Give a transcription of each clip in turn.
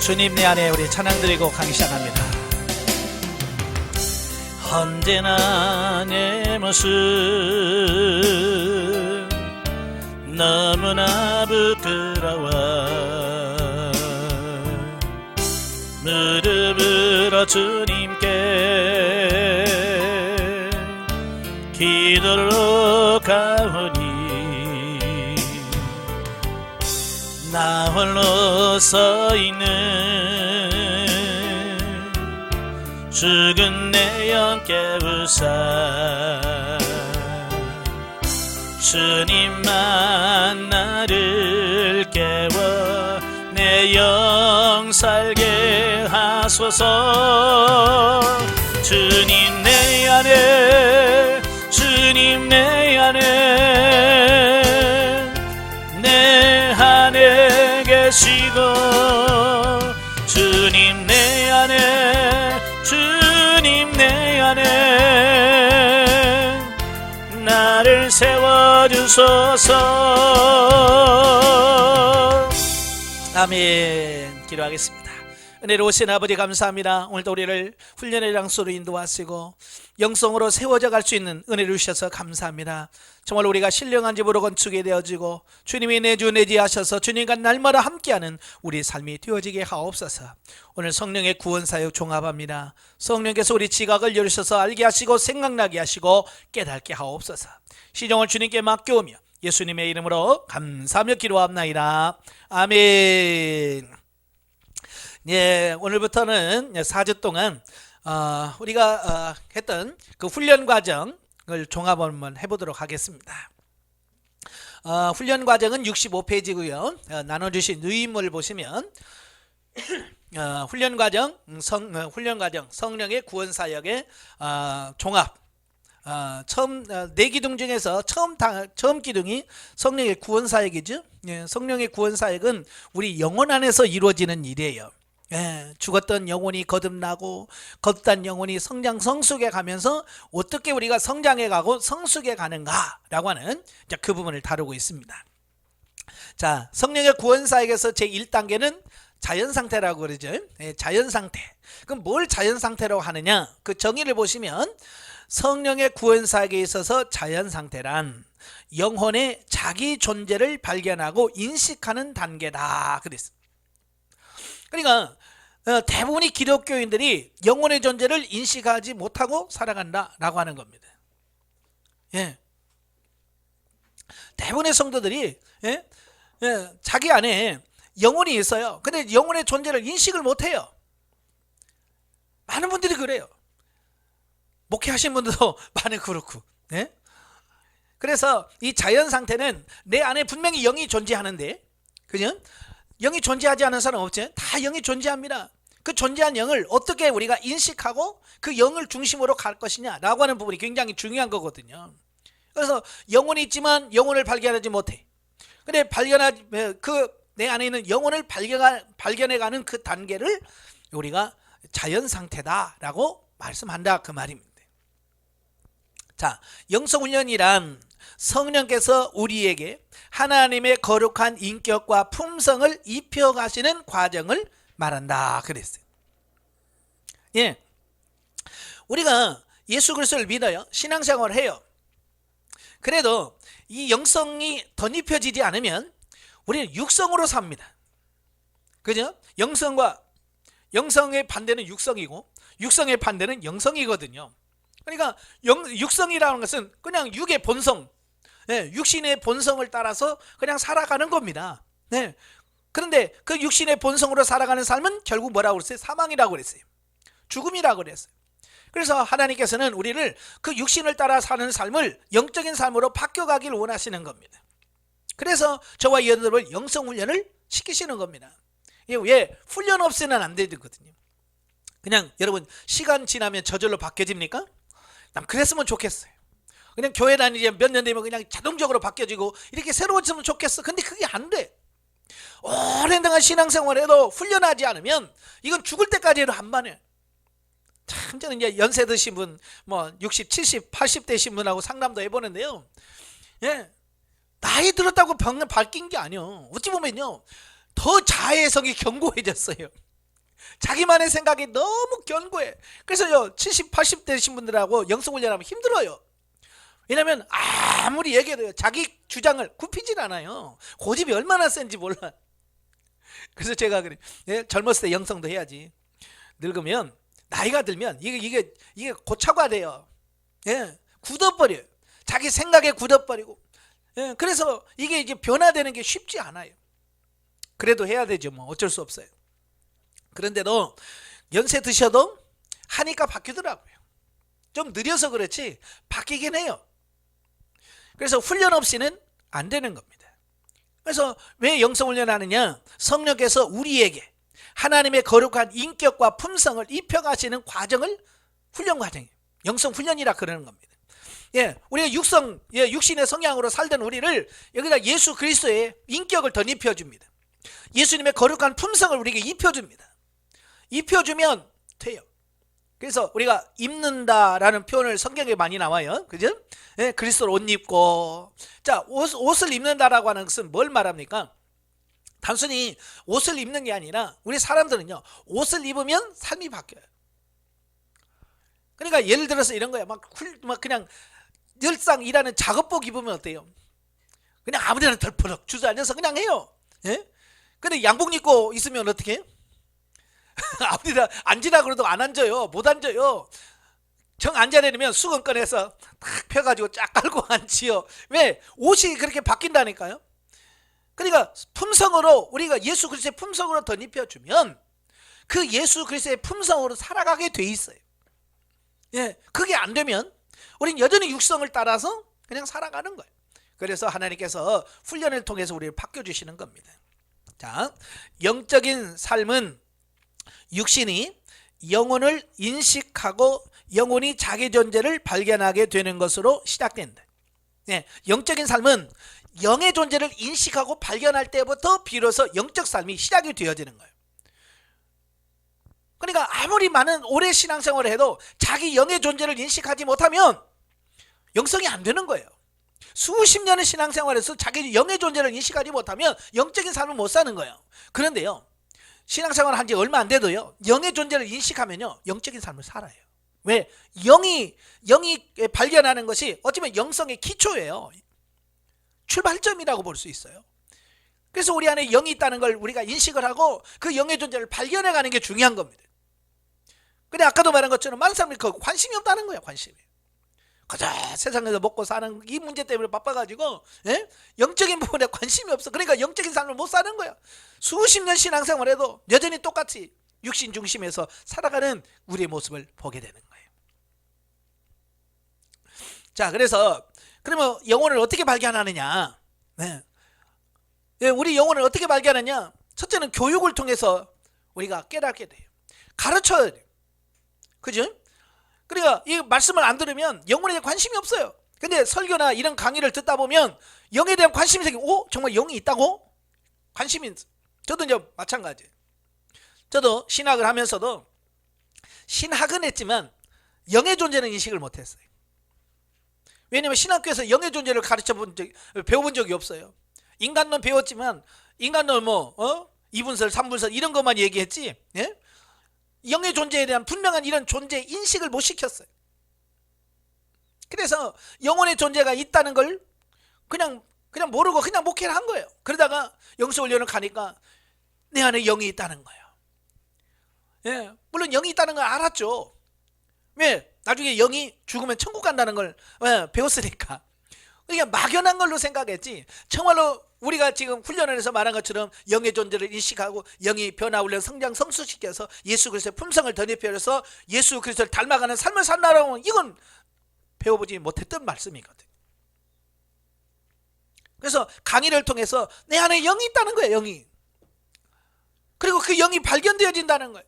주님 내 안에 우리 찬양 드리고 강의 시작합니다. 언제나 내 모습 너무나 부끄러워 무릎으로 주님께 기도로 가오니 나 홀로 서 있는 죽은 내 영 깨우사 주님만 나를 깨워 내 영 살게 하소서. 주님 내 안에 주님 내 안에 내 안에 계시고 주님 내 안에 주님 내 안에 나를 세워주소서. 아멘. 기도하겠습니다. 은혜로우신 아버지 감사합니다. 오늘도 우리를 훈련의 장소로 인도하시고 영성으로 세워져 갈 수 있는 은혜를 주셔서 감사합니다. 정말 우리가 신령한 집으로 건축이 되어지고 주님이 내주 내지하셔서 주님과 날마다 함께하는 우리 삶이 되어지게 하옵소서. 오늘 성령의 구원사역 종합합니다. 성령께서 우리 지각을 열으셔서 알게 하시고 생각나게 하시고 깨닫게 하옵소서. 시종을 주님께 맡겨오며 예수님의 이름으로 감사하며 기도합나이다. 아멘. 예, 오늘부터는 4주 동안 우리가 했던 그 훈련 과정을 종합 한번 해보도록 하겠습니다. 훈련 과정은 65페이지고요. 나눠주신 누임을 보시면 훈련 과정 성령의 구원 사역의 종합. 처음 네 기둥 중에서 처음 기둥이 성령의 구원 사역이죠. 예, 성령의 구원 사역은 우리 영혼 안에서 이루어지는 일이에요. 예, 죽었던 영혼이 거듭나고 거듭난 영혼이 성장 성숙해 가면서 어떻게 우리가 성장해 가고 성숙해 가는가라고 하는 그 부분을 다루고 있습니다. 자, 성령의 구원 사역에서 제1단계는 자연 상태라고 그러죠. 예, 자연 상태. 그럼 뭘 자연 상태라고 하느냐? 그 정의를 보시면 성령의 구원 사역에 있어서 자연 상태란 영혼의 자기 존재를 발견하고 인식하는 단계다 그랬습니다. 그러니까 대부분의 기독교인들이 영혼의 존재를 인식하지 못하고 살아간다라고 하는 겁니다. 예. 대부분의 성도들이 자기 안에 영혼이 있어요. 근데 영혼의 존재를 인식을 못해요. 많은 분들이 그래요. 목회하신 분들도 많이 그렇고. 예? 그래서 이 자연 상태는 내 안에 분명히 영이 존재하는데, 그죠? 영이 존재하지 않은 사람 없죠? 다 영이 존재합니다. 그 존재한 영을 어떻게 우리가 인식하고 그 영을 중심으로 갈 것이냐라고 하는 부분이 굉장히 중요한 거거든요. 그래서 영혼이 있지만 영혼을 발견하지 못해. 근데 내 안에 있는 영혼을 발견해가는 그 단계를 우리가 자연 상태다라고 말씀한다 그 말입니다. 자, 영성훈련이란 성령께서 우리에게 하나님의 거룩한 인격과 품성을 입혀가시는 과정을 말한다 그랬어요. 예, 우리가 예수 그리스도를 믿어요. 신앙생활을 해요. 그래도 이 영성이 덧입혀지지 않으면 우리는 육성으로 삽니다. 그죠? 영성의 반대는 육성이고 육성의 반대는 영성이거든요. 그러니까 육성이라는 것은 그냥 육의 본성, 육신의 본성을 따라서 그냥 살아가는 겁니다. 네. 그런데 그 육신의 본성으로 살아가는 삶은 결국 뭐라고 그랬어요? 사망이라고 그랬어요. 죽음이라고 그랬어요. 그래서 하나님께서는 우리를 그 육신을 따라 사는 삶을 영적인 삶으로 바뀌어가길 원하시는 겁니다. 그래서 저와 여러분을 영성훈련을 시키시는 겁니다. 왜? 훈련 없이는 안 되거든요. 그냥 여러분 시간 지나면 저절로 바뀌어집니까? 난 그랬으면 좋겠어요. 그냥 교회 다니지 몇 년 되면 그냥 자동적으로 바뀌어지고 이렇게 새로워지면 좋겠어. 근데 그게 안 돼. 오랜 동안 신앙생활에도 훈련하지 않으면 이건 죽을 때까지 해도 안 반해. 참 저는 이제 연세 드신 분, 뭐 60, 70, 80대신 분하고 상담도 해보는데요. 예, 나이 들었다고 병은 바뀐 게 아니에요. 어찌 보면요, 더 자애성이 견고해졌어요. 자기만의 생각이 너무 견고해. 그래서요 70, 80 되신 분들하고 영성훈련하면 힘들어요. 왜냐면 아무리 얘기해도 자기 주장을 굽히질 않아요. 고집이 얼마나 센지 몰라. 그래서 제가 그래, 젊었을 때 영성도 해야지. 늙으면, 나이가 들면 이게 고착화돼요. 굳어버려요. 자기 생각에 굳어버리고. 그래서 이게 이제 변화되는 게 쉽지 않아요. 그래도 해야 되죠. 뭐 어쩔 수 없어요. 그런데도 연세 드셔도 하니까 바뀌더라고요. 좀 느려서 그렇지 바뀌긴 해요. 그래서 훈련 없이는 안 되는 겁니다. 그래서 왜 영성훈련 하느냐? 성령께서 우리에게 하나님의 거룩한 인격과 품성을 입혀가시는 과정을 훈련 과정이에요. 영성훈련이라 그러는 겁니다. 우리가 육신의 성향으로 살던 우리를 여기다 예수 그리스도의 인격을 덧입혀줍니다. 예수님의 거룩한 품성을 우리에게 입혀줍니다. 입혀주면 돼요. 그래서 우리가 입는다라는 표현을 성경에 많이 나와요. 그죠? 그리스도를 옷 입고. 자, 옷을 입는다라고 하는 것은 뭘 말합니까? 단순히 옷을 입는 게 아니라 우리 사람들은요, 옷을 입으면 삶이 바뀌어요. 그러니까 예를 들어서 이런 거야. 막 그냥 늘상 일하는 작업복 입으면 어때요? 그냥 아무데나 덜퍼럭 주저앉아서 그냥 해요. 근데 양복 입고 있으면 어떻게 해요? 아무데나 앉으라 그래도 안 앉아요. 못 앉아요. 정 앉아내리면 수건 꺼내서 탁 펴가지고 쫙 깔고 앉지요. 왜? 옷이 그렇게 바뀐다니까요. 그러니까 품성으로, 우리가 예수 그리스도의 품성으로 덧입혀주면 그 예수 그리스도의 품성으로 살아가게 돼 있어요. 그게 안 되면 우린 여전히 육성을 따라서 그냥 살아가는 거예요. 그래서 하나님께서 훈련을 통해서 우리를 바꿔주시는 겁니다. 자, 영적인 삶은 육신이 영혼을 인식하고 영혼이 자기 존재를 발견하게 되는 것으로 시작된다. 영적인 삶은 영의 존재를 인식하고 발견할 때부터 비로소 영적 삶이 시작이 되어지는 거예요. 그러니까 아무리 많은 오래 신앙생활을 해도 자기 영의 존재를 인식하지 못하면 영성이 안 되는 거예요. 수십 년의 신앙생활에서 자기 영의 존재를 인식하지 못하면 영적인 삶을 못 사는 거예요. 그런데요, 신앙생활을 한 지 얼마 안 돼도요, 영의 존재를 인식하면요 영적인 삶을 살아요. 왜? 영이 발견하는 것이 어쩌면 영성의 기초예요. 출발점이라고 볼 수 있어요. 그래서 우리 안에 영이 있다는 걸 우리가 인식을 하고 그 영의 존재를 발견해가는 게 중요한 겁니다. 근데 아까도 말한 것처럼 많은 사람들이 그 관심이 없다는 거예요. 관심이. 그저 세상에서 먹고 사는 이 문제 때문에 바빠가지고 영적인 부분에 관심이 없어. 그러니까 영적인 삶을 못 사는 거야. 수십 년 신앙생활해도 여전히 똑같이 육신 중심에서 살아가는 우리의 모습을 보게 되는 거예요. 자, 그래서 그러면 영혼을 어떻게 발견하느냐? 우리 영혼을 어떻게 발견하냐? 첫째는 교육을 통해서 우리가 깨닫게 돼요. 가르쳐야 돼요. 그죠? 그러니까 이 말씀을 안 들으면 영혼에 대한 관심이 없어요. 근데 설교나 이런 강의를 듣다 보면 영에 대한 관심이 생기고, 정말 영이 있다고? 관심이 있어요. 저도 이제 마찬가지예요. 저도 신학을 하면서도 신학은 했지만 영의 존재는 인식을 못했어요. 왜냐하면 신학교에서 영의 존재를 배워본 적이 없어요. 인간론 배웠지만 인간론 2분설, 3분설 이런 것만 얘기했지, 영의 존재에 대한 분명한 이런 존재 인식을 못 시켰어요. 그래서 영혼의 존재가 있다는 걸 그냥 모르고 그냥 목회를 한 거예요. 그러다가 영성훈련을 가니까 내 안에 영이 있다는 거예요. 물론 영이 있다는 걸 알았죠. 왜? 나중에 영이 죽으면 천국 간다는 걸 배웠으니까. 그러니까 막연한 걸로 생각했지, 정말로 우리가 지금 훈련을 해서 말한 것처럼 영의 존재를 인식하고 영이 변화 훈련 성장 성수시켜서 예수 그리스도의 품성을 덧입혀서 예수 그리스도를 닮아가는 삶을 산다라고, 이건 배워보지 못했던 말씀이거든. 그래서 강의를 통해서 내 안에 영이 있다는 거예요. 영이. 그리고 그 영이 발견되어진다는 거예요.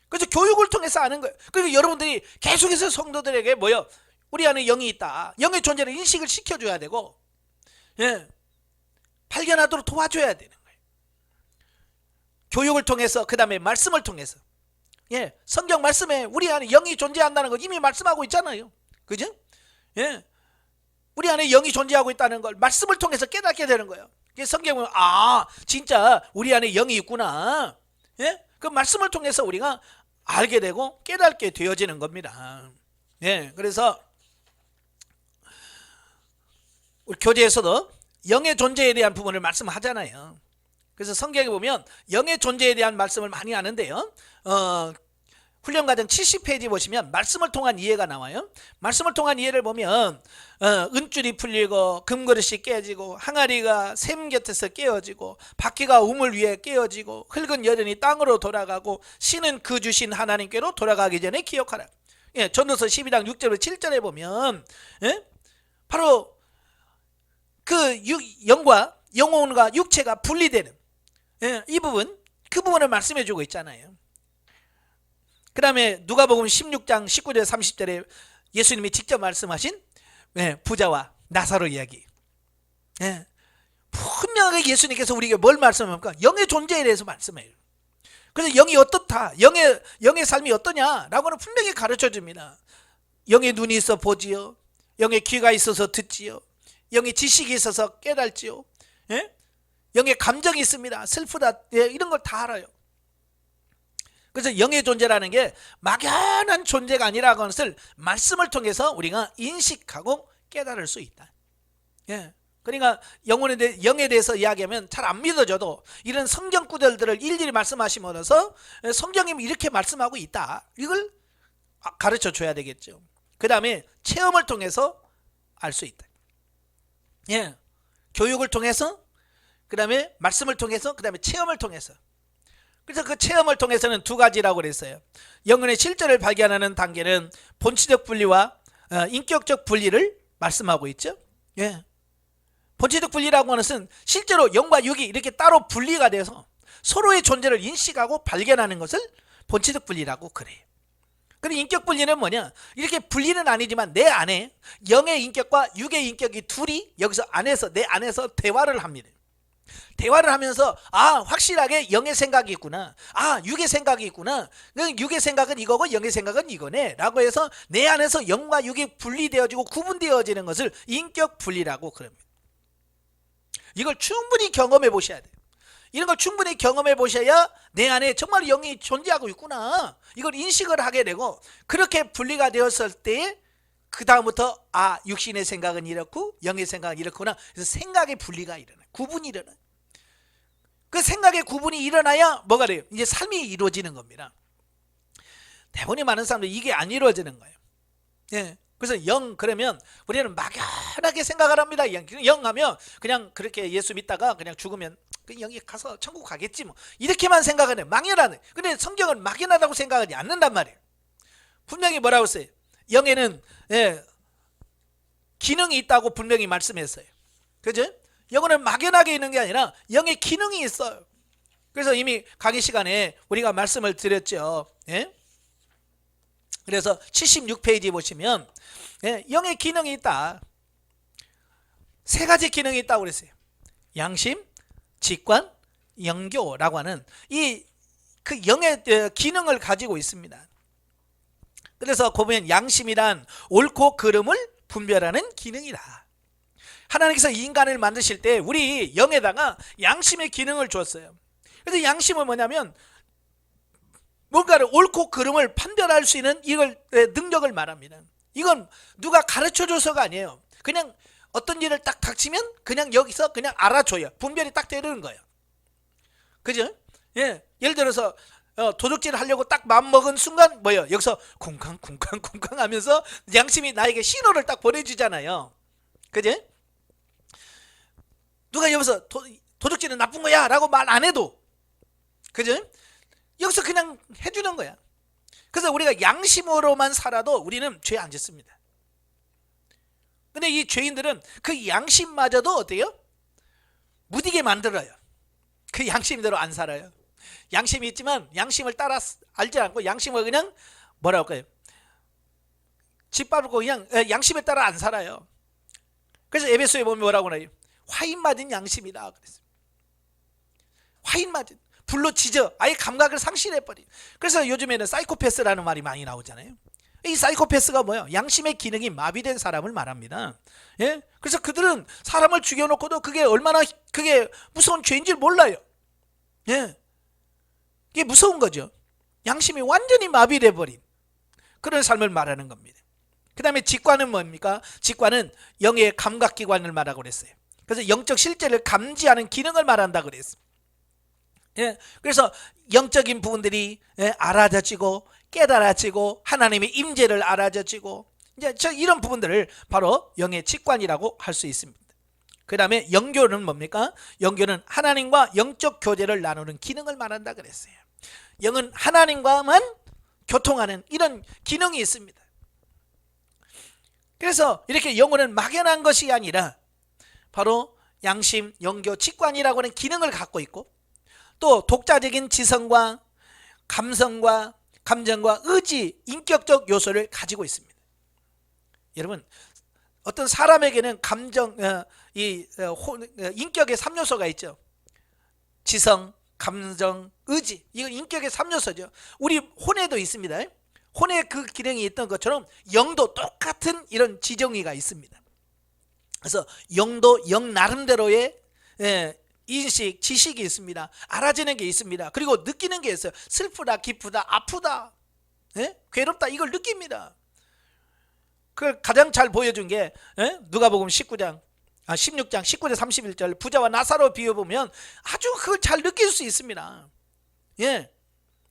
그래서 교육을 통해서 아는 거예요. 그리고 여러분들이 계속해서 성도들에게 우리 안에 영이 있다, 영의 존재를 인식을 시켜줘야 되고, 발견하도록 도와줘야 되는 거예요. 교육을 통해서, 그 다음에 말씀을 통해서. 성경 말씀에 우리 안에 영이 존재한다는 거 이미 말씀하고 있잖아요. 그죠? 우리 안에 영이 존재하고 있다는 걸 말씀을 통해서 깨닫게 되는 거예요. 성경은 진짜 우리 안에 영이 있구나. 그 말씀을 통해서 우리가 알게 되고 깨닫게 되어지는 겁니다. 예, 그래서 우리 교재에서도 영의 존재에 대한 부분을 말씀하잖아요. 그래서 성경에 보면 영의 존재에 대한 말씀을 많이 하는데요. 훈련과정 70페이지 보시면 말씀을 통한 이해가 나와요. 말씀을 통한 이해를 보면 은줄이 풀리고 금그릇이 깨지고 항아리가 샘 곁에서 깨어지고 바퀴가 우물 위에 깨어지고 흙은 여전히 땅으로 돌아가고 신은 그 주신 하나님께로 돌아가기 전에 기억하라. 예, 전도서 12장 6절로 7절에 보면 바로 그 영과 영혼과 육체가 분리되는 이 부분, 그 부분을 말씀해 주고 있잖아요. 그 다음에 누가복음 16장 19절 30절에 예수님이 직접 말씀하신 부자와 나사로 이야기. 분명하게 예수님께서 우리에게 뭘 말씀합니까? 영의 존재에 대해서 말씀해요. 그래서 영이 어떻다, 영의 삶이 어떠냐라고는 분명히 가르쳐 줍니다. 영의 눈이 있어 보지요, 영의 귀가 있어서 듣지요, 영의 지식이 있어서 깨달지요, 영의 감정이 있습니다. 슬프다, 이런 걸 다 알아요. 그래서 영의 존재라는 게 막연한 존재가 아니라는 것을 말씀을 통해서 우리가 인식하고 깨달을 수 있다. 그러니까 영에 대해서 이야기하면 잘 안 믿어져도 이런 성경 구절들을 일일이 말씀하시면서 성경이 이렇게 말씀하고 있다, 이걸 가르쳐 줘야 되겠죠. 그 다음에 체험을 통해서 알 수 있다. 교육을 통해서, 그 다음에 말씀을 통해서, 그 다음에 체험을 통해서. 그래서 그 체험을 통해서는 두 가지라고 그랬어요. 영혼의 실제를 발견하는 단계는 본치적 분리와 인격적 분리를 말씀하고 있죠. 본치적 분리라고 하는 것은 실제로 영과 육이 이렇게 따로 분리가 돼서 서로의 존재를 인식하고 발견하는 것을 본치적 분리라고 그래요. 그리고 인격 분리는 뭐냐? 이렇게 분리는 아니지만 내 안에 영의 인격과 육의 인격이 둘이 여기서 안에서, 내 안에서 대화를 합니다. 대화를 하면서 확실하게 영의 생각이 있구나, 육의 생각이 있구나, 육의 생각은 이거고 영의 생각은 이거네 라고 해서 내 안에서 영과 육이 분리되어지고 구분되어지는 것을 인격 분리라고 그럽니다. 이걸 충분히 경험해 보셔야 돼요. 이런 걸 충분히 경험해 보셔야 내 안에 정말 영이 존재하고 있구나, 이걸 인식을 하게 되고, 그렇게 분리가 되었을 때 그 다음부터 육신의 생각은 이렇고 영의 생각은 이렇구나, 그래서 생각의 분리가 일어나요. 구분이 일어나요. 그 생각의 구분이 일어나야 뭐가 돼요? 이제 삶이 이루어지는 겁니다. 대부분의 많은 사람들이 이게 안 이루어지는 거예요. 그래서 영 그러면 우리는 막연하게 생각을 합니다. 영 하면 그냥 그렇게 예수 믿다가 그냥 죽으면 영이 가서 천국 가겠지 뭐, 이렇게만 생각을 해요. 막연하네. 근데 성경은 막연하다고 생각하지 않는단 말이에요. 분명히 뭐라고 했어요? 영에는 기능이 있다고 분명히 말씀했어요. 그죠? 영은 막연하게 있는 게 아니라 영의 기능이 있어요. 그래서 이미 강의 시간에 우리가 말씀을 드렸죠. 그래서 76페이지 보시면 영의 기능이 있다. 세 가지 기능이 있다고 그랬어요. 양심, 직관, 영교라고 하는 그 영의 기능을 가지고 있습니다. 그래서 보면 양심이란 옳고 그름을 분별하는 기능이다. 하나님께서 인간을 만드실 때 우리 영에다가 양심의 기능을 주었어요. 그래서 양심은 뭐냐면 뭔가를 옳고 그름을 판별할 수 있는 이걸 능력을 말합니다. 이건 누가 가르쳐줘서가 아니에요. 그냥 어떤 일을 딱 닥치면 그냥 여기서 그냥 알아줘요. 분별이 딱 되는 거예요. 그죠? 예를 들어서 도둑질을 하려고 딱 마음먹은 순간 뭐예요? 여기서 쿵쾅 하면서 양심이 나에게 신호를 딱 보내주잖아요. 그죠? 누가 여기서 도둑질은 나쁜 거야 라고 말 안 해도, 그죠? 여기서 그냥 해주는 거야. 그래서 우리가 양심으로만 살아도 우리는 죄 안 짓습니다. 근데 이 죄인들은 그 양심마저도 어때요? 무디게 만들어요. 그 양심대로 안 살아요. 양심이 있지만 양심을 따라 알지 않고 양심을 그냥 뭐라고 할까요? 짓밟고 그냥 양심에 따라 안 살아요. 그래서 에베소에 보면 뭐라고 하나요? 화인 맞은 양심이다 그랬어요. 화인 맞은, 불로 지져 아예 감각을 상실해버린. 그래서 요즘에는 사이코패스라는 말이 많이 나오잖아요. 이 사이코패스가 뭐예요? 양심의 기능이 마비된 사람을 말합니다. 그래서 그들은 사람을 죽여놓고도 그게 얼마나 그게 무서운 죄인지 몰라요. 이게 무서운 거죠. 양심이 완전히 마비돼 버린 그런 삶을 말하는 겁니다. 그 다음에 직관은 뭡니까? 직관은 영의 감각기관을 말하고 그랬어요. 그래서 영적 실제를 감지하는 기능을 말한다 그랬어요. 예, 그래서 영적인 부분들이 알아져지고 깨달아지고 하나님의 임재를 알아져지고 이제 이런 부분들을 바로 영의 직관이라고 할 수 있습니다. 그 다음에 영교는 뭡니까? 영교는 하나님과 영적 교제를 나누는 기능을 말한다 그랬어요. 영은 하나님과만 교통하는 이런 기능이 있습니다. 그래서 이렇게 영혼은 막연한 것이 아니라 바로 양심, 영교, 직관이라고 하는 기능을 갖고 있고 또 독자적인 지성과 감성과 감정과 의지, 인격적 요소를 가지고 있습니다. 여러분, 어떤 사람에게는 감정, 인격의 3요소가 있죠. 지성, 감정, 의지. 이건 인격의 3요소죠. 우리 혼에도 있습니다. 혼에 그 기능이 있던 것처럼 영도 똑같은 이런 지정의가 있습니다. 그래서 영도 영 나름대로의 인식, 지식이 있습니다. 알아지는 게 있습니다. 그리고 느끼는 게 있어요. 슬프다, 기쁘다, 아프다, 괴롭다, 이걸 느낍니다. 그걸 가장 잘 보여준 게 누가복음 16장 19절 31절 부자와 나사로 비유보면 아주 그걸 잘 느낄 수 있습니다. 예.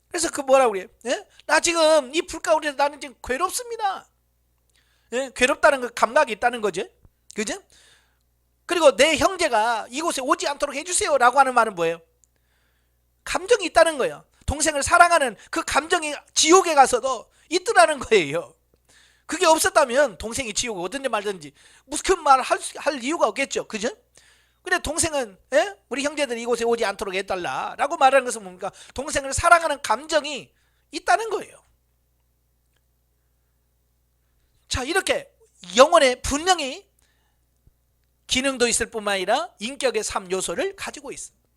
그래서 그 뭐라고 그래요? 나 지금 이 불 가운데서 나는 지금 괴롭습니다. 괴롭다는 그 감각이 있다는 거죠. 그죠? 그리고 내 형제가 이곳에 오지 않도록 해주세요 라고 하는 말은 뭐예요? 감정이 있다는 거예요. 동생을 사랑하는 그 감정이 지옥에 가서도 있더라는 거예요. 그게 없었다면 동생이 지옥에 오든지 말든지 무슨 말 할 이유가 없겠죠. 그죠? 근데 동생은 우리 형제들이 이곳에 오지 않도록 해달라 라고 말하는 것은 뭡니까? 동생을 사랑하는 감정이 있다는 거예요. 자, 이렇게 영혼에 분명히 기능도 있을 뿐만 아니라 인격의 3요소를 가지고 있습니다.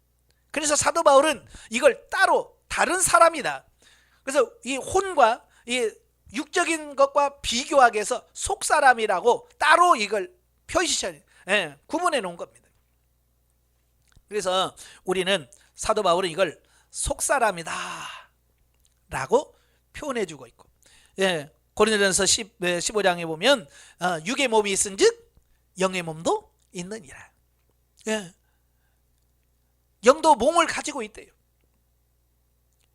그래서 사도 바울은 이걸 따로 다른 사람이다. 그래서 이 혼과 이 육적인 것과 비교하기 위해서 속사람이라고 따로 이걸 구분해 놓은 겁니다. 그래서 우리는 사도 바울은 이걸 속사람이다 라고 표현해 주고 있고, 고린도전서 15장에 보면 육의 몸이 있은 즉 영의 몸도 있느니라. 영도 몸을 가지고 있대요.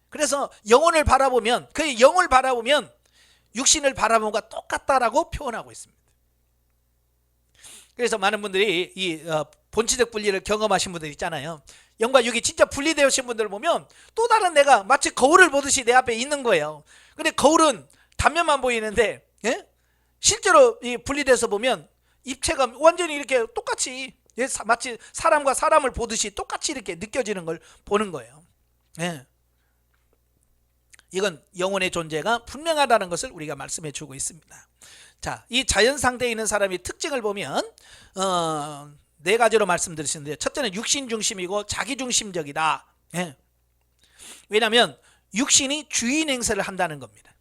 그래서 영혼을 바라보면, 그 영을 바라보면 육신을 바라본 것과 똑같다라고 표현하고 있습니다. 그래서 많은 분들이 이 본질적 분리를 경험하신 분들 있잖아요. 영과 육이 진짜 분리되신 분들을 보면 또 다른 내가 마치 거울을 보듯이 내 앞에 있는 거예요. 근데 거울은 단면만 보이는데 실제로 이 분리돼서 보면 입체가 완전히 이렇게 똑같이 마치 사람과 사람을 보듯이 똑같이 이렇게 느껴지는 걸 보는 거예요. 이건 영혼의 존재가 분명하다는 것을 우리가 말씀해 주고 있습니다. 자, 이 자연 상태에 있는 사람의 특징을 보면 네 가지로 말씀드리시는데, 첫째는 육신 중심이고 자기 중심적이다. 왜냐하면 육신이 주인 행세를 한다는 겁니다.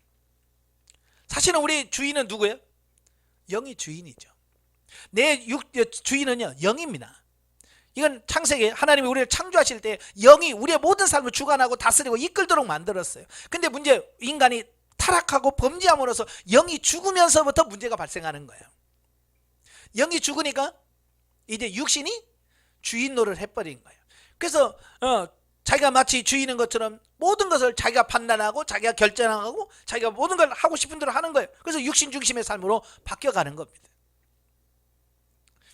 사실은 우리 주인은 누구예요? 영이 주인이죠. 내 주인은요 영입니다. 이건 창세기 하나님이 우리를 창조하실 때 영이 우리의 모든 삶을 주관하고 다스리고 이끌도록 만들었어요. 근데 문제, 인간이 타락하고 범죄함으로써 영이 죽으면서부터 문제가 발생하는 거예요. 영이 죽으니까 이제 육신이 주인 노릇을 해버린 거예요. 그래서 자기가 마치 주인인 것처럼 모든 것을 자기가 판단하고 자기가 결정하고 자기가 모든 걸 하고 싶은 대로 하는 거예요. 그래서 육신 중심의 삶으로 바뀌어가는 겁니다.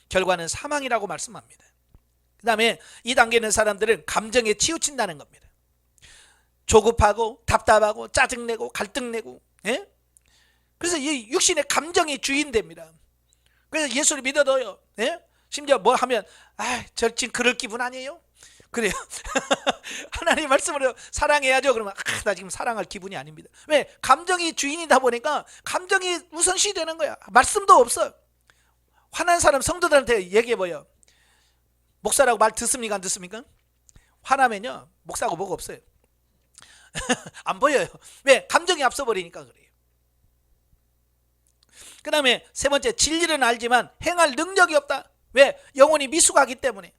결과는 사망이라고 말씀합니다. 그 다음에 이 단계에 있는 사람들은 감정에 치우친다는 겁니다. 조급하고 답답하고 짜증내고 갈등내고, 그래서 이 육신의 감정이 주인됩니다. 그래서 예수를 믿어도요, 심지어 뭐 하면 저 지금 그럴 기분 아니에요? 그래요. 하나님 말씀으로 사랑해야죠. 그러면 나 지금 사랑할 기분이 아닙니다. 왜? 감정이 주인이다 보니까 감정이 우선시 되는 거야. 말씀도 없어요. 화난 사람 성도들한테 얘기해봐요. 목사라고 말 듣습니까? 안 듣습니까? 화나면요 목사하고 뭐가 없어요. 안 보여요. 왜? 감정이 앞서버리니까 그래요. 그 다음에 세 번째, 진리는 알지만 행할 능력이 없다. 왜? 영혼이 미숙하기 때문에.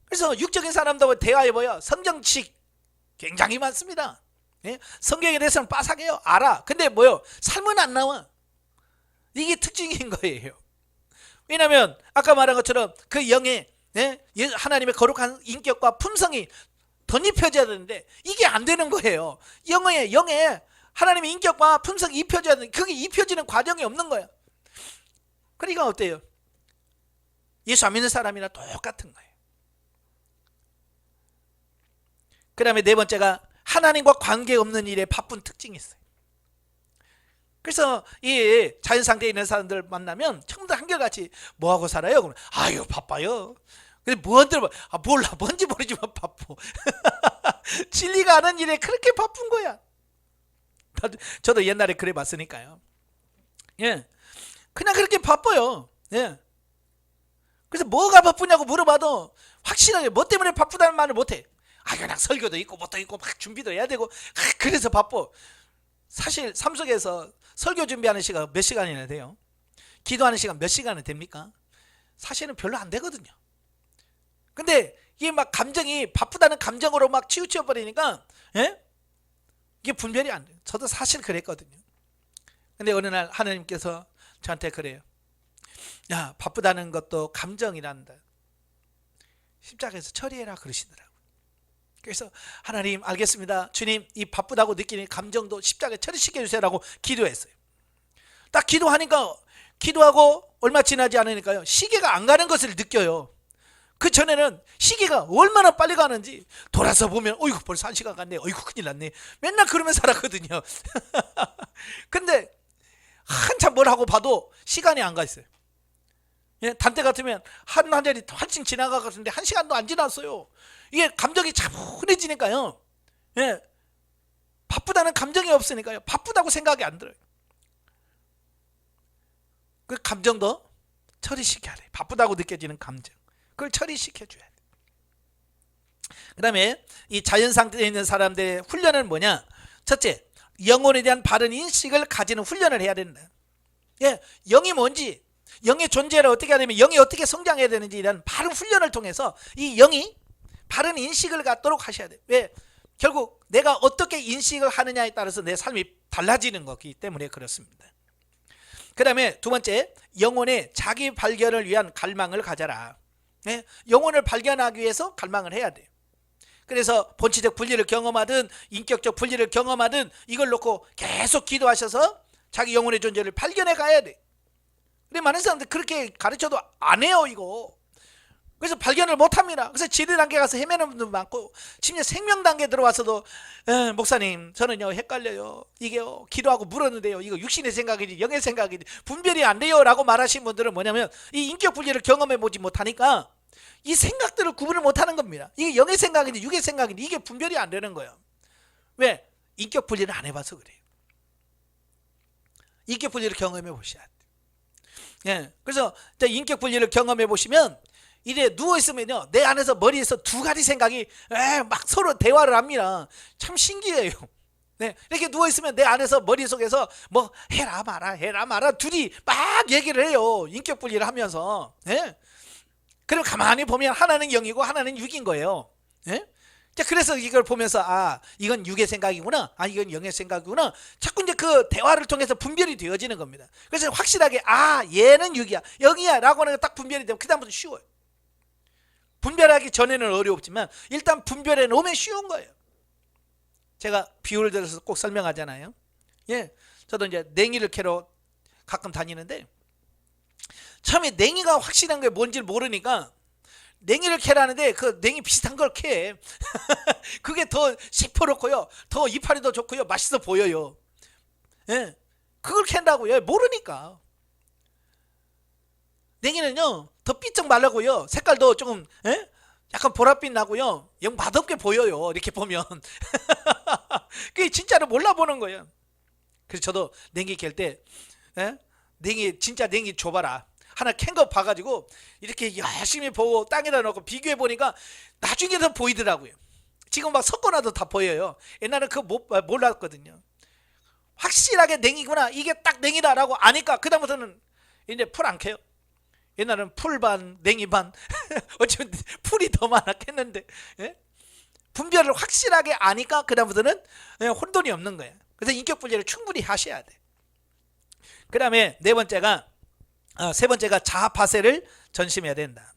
그래서 육적인 사람들하고 대화해봐요. 성경 지식 굉장히 많습니다. 예? 성경에 대해서는 빠삭해요. 알아. 근데 뭐요? 삶은 안 나와. 이게 특징인 거예요. 왜냐하면 아까 말한 것처럼 그 영의 하나님의 거룩한 인격과 품성이 덧입혀져야 되는데 이게 안 되는 거예요. 영에 하나님의 인격과 품성이 입혀져야 되는데 그게 입혀지는 과정이 없는 거예요. 그러니까 어때요? 예수 안 믿는 사람이랑 똑같은 거예요. 그 다음에 네 번째가 하나님과 관계없는 일에 바쁜 특징이 있어요. 그래서 이 자연 상태에 있는 사람들 만나면 전부 다 한결같이 뭐하고 살아요? 그러면 아유 바빠요. 근데 뭔들 몰라 뭔지 모르지만 바빠. 진리가 아는 일에 그렇게 바쁜 거야. 저도 옛날에 그래 봤으니까요. 예, 그냥 그렇게 바빠요. 예. 그래서 뭐가 바쁘냐고 물어봐도 확실하게 뭐 때문에 바쁘다는 말을 못해. 그냥 설교도 있고 뭣도 있고 막 준비도 해야 되고 그래서 바빠. 사실 삶 속에서 설교 준비하는 시간 몇 시간이나 돼요? 기도하는 시간 몇 시간이 됩니까? 사실은 별로 안 되거든요. 근데 이게 막 감정이 바쁘다는 감정으로 막 치우쳐 버리니까 이게 분별이 안 돼요. 저도 사실 그랬거든요. 근데 어느 날 하나님께서 저한테 그래요. 야, 바쁘다는 것도 감정이란다. 십자가에서 처리해라 그러시더라고요. 그래서 하나님 알겠습니다. 주님 이 바쁘다고 느끼는 감정도 십자가에 처리시켜 주세요라고 기도했어요. 딱 기도하니까 기도하고 얼마 지나지 않으니까요. 시계가 안 가는 것을 느껴요. 그 전에는 시계가 얼마나 빨리 가는지 돌아서 보면 어이구 벌써 1시간 갔네. 어이구 큰일 났네. 맨날 그러면서 살았거든요. 근데 한참 뭘 하고 봐도 시간이 안 가 있어요. 예, 단때 같으면 한 자리 훨씬 지나가 같은데 1시간도 안 지났어요. 이게 감정이 차분해지니까요. 예, 바쁘다는 감정이 없으니까요. 바쁘다고 생각이 안 들어요. 그 감정도 처리시켜야 돼. 바쁘다고 느껴지는 감정. 그걸 처리시켜줘야 돼. 그 다음에 이 자연 상태에 있는 사람들의 훈련은 뭐냐? 첫째, 영혼에 대한 바른 인식을 가지는 훈련을 해야 된다. 예, 영이 뭔지, 영의 존재를 어떻게 하려면 영이 어떻게 성장해야 되는지 이런 바른 훈련을 통해서 이 영이 바른 인식을 갖도록 하셔야 돼요. 왜? 결국 내가 어떻게 인식을 하느냐에 따라서 내 삶이 달라지는 거기 때문에 그렇습니다. 그 다음에 두 번째, 영혼의 자기 발견을 위한 갈망을 가져라. 예? 영혼을 발견하기 위해서 갈망을 해야 돼요. 그래서 본질적 분리를 경험하든 인격적 분리를 경험하든 이걸 놓고 계속 기도하셔서 자기 영혼의 존재를 발견해 가야 돼. 근데 많은 사람들 그렇게 가르쳐도 안 해요 이거. 그래서 발견을 못합니다. 그래서 지뢰 단계 가서 헤매는 분도 많고 심지어 생명 단계 들어와서도 목사님 저는요 헷갈려요. 이게요 기도하고 물었는데요 이거 육신의 생각인지 영의 생각인지 분별이 안 돼요 라고 말하신 분들은 뭐냐면 이 인격 분리를 경험해 보지 못하니까 이 생각들을 구분을 못하는 겁니다. 이게 영의 생각인지 육의 생각인지 이게 분별이 안 되는 거예요. 왜? 인격 분리를 안 해봐서 그래요. 인격 분리를 경험해 보셔야 돼요. 예, 그래서 인격 분리를 경험해 보시면 이래 누워있으면요 내 안에서 머리에서 두 가지 생각이 막 서로 대화를 합니다. 참 신기해요. 네, 이렇게 누워있으면 내 안에서 머릿속에서 뭐 해라 마라 둘이 막 얘기를 해요. 인격 분리를 하면서. 네? 그럼 가만히 보면 하나는 영이고 하나는 육인 거예요. 네? 그래서 이걸 보면서 이건 육의 생각이구나, 이건 영의 생각이구나. 자꾸 이제 그 대화를 통해서 분별이 되어지는 겁니다. 그래서 확실하게 얘는 육이야 영이야 라고 하는 거 딱 분별이 되면 그 다음부터 쉬워요. 분별하기 전에는 어렵지만 일단 분별해 놓으면 쉬운 거예요. 제가 비유를 들어서 꼭 설명하잖아요. 예, 저도 이제 냉이를 캐러 가끔 다니는데 처음에 냉이가 확실한 게 뭔지 모르니까 냉이를 캐라는데 그 냉이 비슷한 걸 캐. 그게 더 시퍼렇고요, 더 이파리 더 좋고요, 맛있어 보여요. 예, 그걸 캔다고요. 모르니까. 냉이는요 더 삐쩍 말라고요, 색깔도 조금 약간 보랏빛 나고요, 영 맛없게 보여요 이렇게 보면. 그게 진짜로 몰라보는 거예요. 그래서 저도 냉이 캘 때 냉이 진짜 냉이 줘봐라 하나 캔 거 봐가지고 이렇게 열심히 보고 땅에다 넣고 비교해 보니까 나중에 더 보이더라고요. 지금 막 섞어놔도 다 보여요. 옛날에는 그거 몰랐거든요. 확실하게 냉이구나, 이게 딱 냉이다 라고 아니까 그 다음부터는 이제 풀 안 캐요. 옛날에는 풀반 냉이 반 어쩌면 풀이 더 많았겠는데. 예? 분별을 확실하게 아니까 그다음부터는 혼돈이 없는 거예요. 그래서 인격 분리를 충분히 하셔야 돼. 그 다음에 세 번째가 자아파쇄를 전심해야 된다.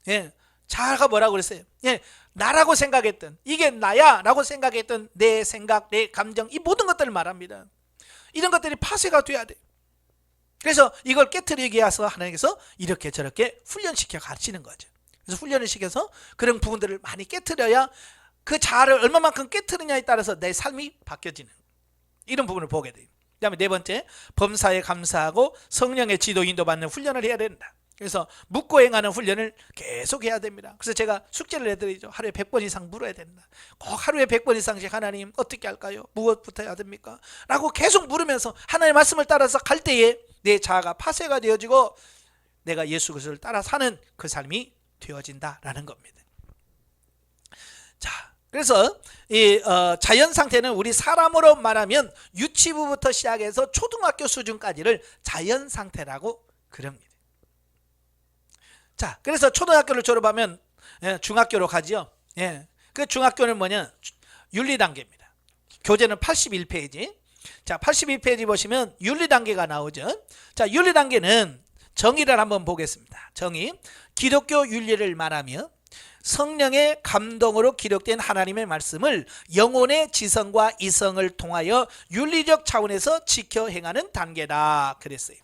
예, 자아가 뭐라고 그랬어요? 예, 나라고 생각했던, 이게 나야 라고 생각했던 내 생각, 내 감정, 이 모든 것들을 말합니다. 이런 것들이 파쇄가 돼야 돼. 그래서 이걸 깨트리기 위해서 하나님께서 이렇게 저렇게 훈련시켜 가르치는 거죠. 그래서 훈련을 시켜서 그런 부분들을 많이 깨트려야 그 자아를 얼마만큼 깨트리냐에 따라서 내 삶이 바뀌어지는 이런 부분을 보게 돼요. 그 다음에 네 번째, 범사에 감사하고 성령의 지도 인도받는 훈련을 해야 된다. 그래서 묻고 행하는 훈련을 계속 해야 됩니다. 그래서 제가 숙제를 해드리죠. 하루에 100번 이상 물어야 된다. 꼭 하루에 100번 이상씩 하나님 어떻게 할까요? 무엇부터 해야 됩니까? 라고 계속 물으면서 하나님의 말씀을 따라서 갈 때에 내 자아가 파쇄가 되어지고 내가 예수 그리스도를 따라 사는 그 삶이 되어진다라는 겁니다. 자, 그래서 이 자연 상태는 우리 사람으로 말하면 유치부부터 시작해서 초등학교 수준까지를 자연 상태라고 그럽니다. 자, 그래서 초등학교를 졸업하면 중학교로 가지요. 예, 그 중학교는 뭐냐? 윤리 단계입니다. 교재는 81페이지. 자, 81페이지 보시면 윤리 단계가 나오죠. 자, 윤리 단계는 정의를 한번 보겠습니다. 정의. 기독교 윤리를 말하며 성령의 감동으로 기록된 하나님의 말씀을 영혼의 지성과 이성을 통하여 윤리적 차원에서 지켜 행하는 단계다 그랬어요.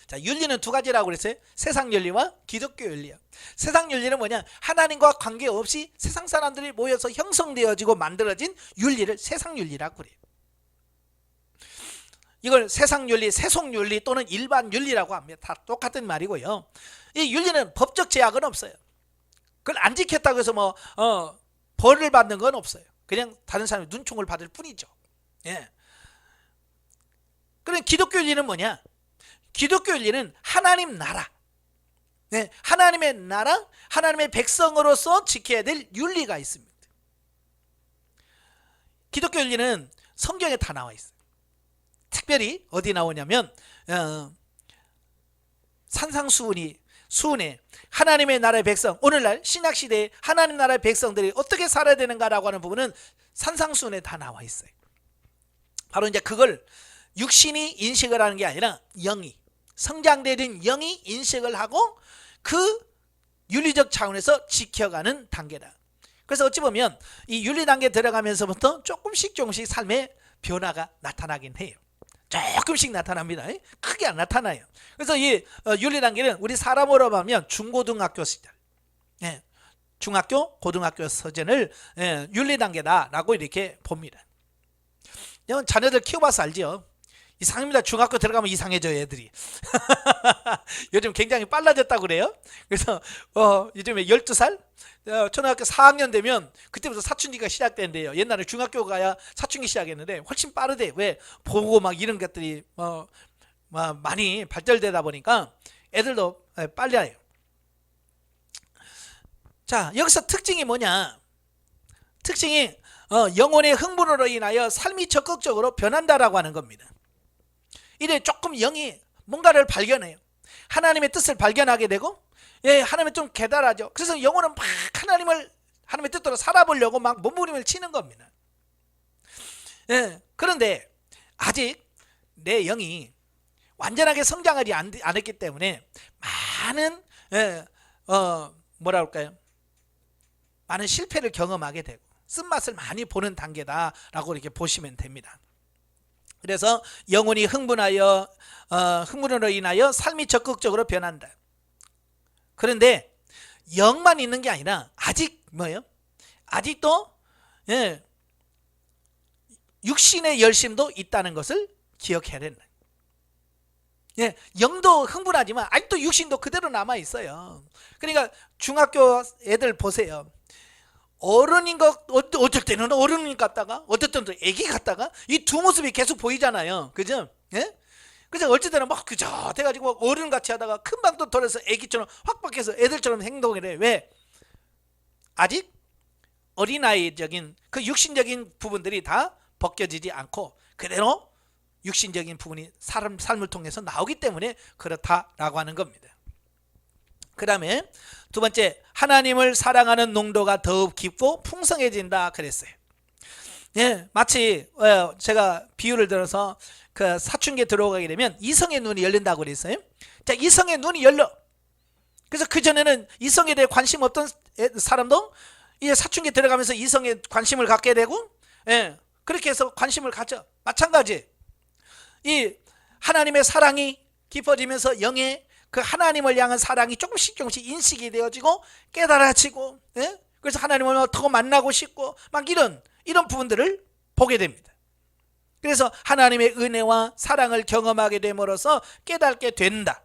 자, 윤리는 두 가지라고 그랬어요. 세상 윤리와 기독교 윤리요. 세상 윤리는 뭐냐? 하나님과 관계없이 세상 사람들이 모여서 형성되어지고 만들어진 윤리를 세상 윤리라고 그래요. 이걸 세상 윤리, 세속 윤리 또는 일반 윤리라고 합니다. 다 똑같은 말이고요. 이 윤리는 법적 제약은 없어요. 그걸 안 지켰다고 해서 벌을 받는 건 없어요. 그냥 다른 사람이 눈총을 받을 뿐이죠. 예. 그럼 기독교 윤리는 뭐냐? 기독교 윤리는 하나님 나라, 네, 하나님의 나라, 하나님의 백성으로서 지켜야 될 윤리가 있습니다. 기독교 윤리는 성경에 다 나와 있어요. 특별히 어디 나오냐면 수훈에 하나님의 나라의 백성, 오늘날 신약시대에 하나님 나라의 백성들이 어떻게 살아야 되는가라고 하는 부분은 산상수훈에 다 나와 있어요. 바로 이제 그걸 육신이 인식을 하는 게 아니라 영이, 성장되는 영이 인식을 하고 그 윤리적 차원에서 지켜가는 단계다. 그래서 어찌 보면 이 윤리 단계에 들어가면서부터 조금씩 삶의 변화가 나타나긴 해요. 조금씩 나타납니다. 크게 안 나타나요. 그래서 이 윤리 단계는 우리 사람으로 보면 중고등학교 시절, 중학교, 고등학교 서전을 윤리 단계다라고 이렇게 봅니다. 자녀들 키워봐서 알죠. 이상합니다. 중학교 들어가면 이상해져요, 애들이. 요즘 굉장히 빨라졌다고 그래요. 그래서 요즘에 12살, 초등학교 4학년 되면 그때부터 사춘기가 시작된대요. 옛날에 중학교 가야 사춘기 시작했는데 훨씬 빠르대. 왜? 보고 막 이런 것들이 많이 발달되다 보니까 애들도 빨리 해요. 자, 여기서 특징이 뭐냐? 특징이 영혼의 흥분으로 인하여 삶이 적극적으로 변한다라고 하는 겁니다. 이래 조금 영이 뭔가를 발견해요. 하나님의 뜻을 발견하게 되고, 하나님을 좀 깨달아져. 그래서 영혼은 막 하나님의 뜻대로 살아보려고 막 몸부림을 치는 겁니다. 그런데 아직 내 영이 완전하게 성장하지 않았기 때문에 많은 많은 실패를 경험하게 되고 쓴맛을 많이 보는 단계다라고 이렇게 보시면 됩니다. 그래서 영혼이 흥분으로 인하여 삶이 적극적으로 변한다. 그런데 영만 있는 게 아니라 아직 아직도 육신의 열심도 있다는 것을 기억해야 된다. 영도 흥분하지만 아직도 육신도 그대로 남아 있어요. 그러니까 중학교 애들 보세요. 어른인 것, 어쩔 때는 어른인 같다가 어떨 때는 애기 같다가 이 두 모습이 계속 보이잖아요. 그죠? 그래서 어쩔 때는 막 그저 돼가지고 어른같이 하다가 금방 또 돌아서 애기처럼 확 바뀌어서 애들처럼 행동을 해. 왜? 아직 어린아이적인 그 육신적인 부분들이 다 벗겨지지 않고 그대로 육신적인 부분이 삶을 통해서 나오기 때문에 그렇다라고 하는 겁니다. 그 다음에 두 번째, 하나님을 사랑하는 농도가 더욱 깊고 풍성해진다 그랬어요. 예, 마치 제가 비유를 들어서 그 사춘기에 들어가게 되면 이성의 눈이 열린다고 그랬어요. 자, 이성의 눈이 열려. 그래서 그전에는 이성에 대해 관심 없던 사람도 이제 사춘기에 들어가면서 이성에 관심을 갖게 되고, 예, 그렇게 해서 관심을 가져. 마찬가지, 이 하나님의 사랑이 깊어지면서 영의 그 하나님을 향한 사랑이 조금씩 인식이 되어지고 깨달아지고, 예? 그래서 하나님을 더 만나고 싶고 막 이런 부분들을 보게 됩니다. 그래서 하나님의 은혜와 사랑을 경험하게 됨으로써 깨닫게 된다.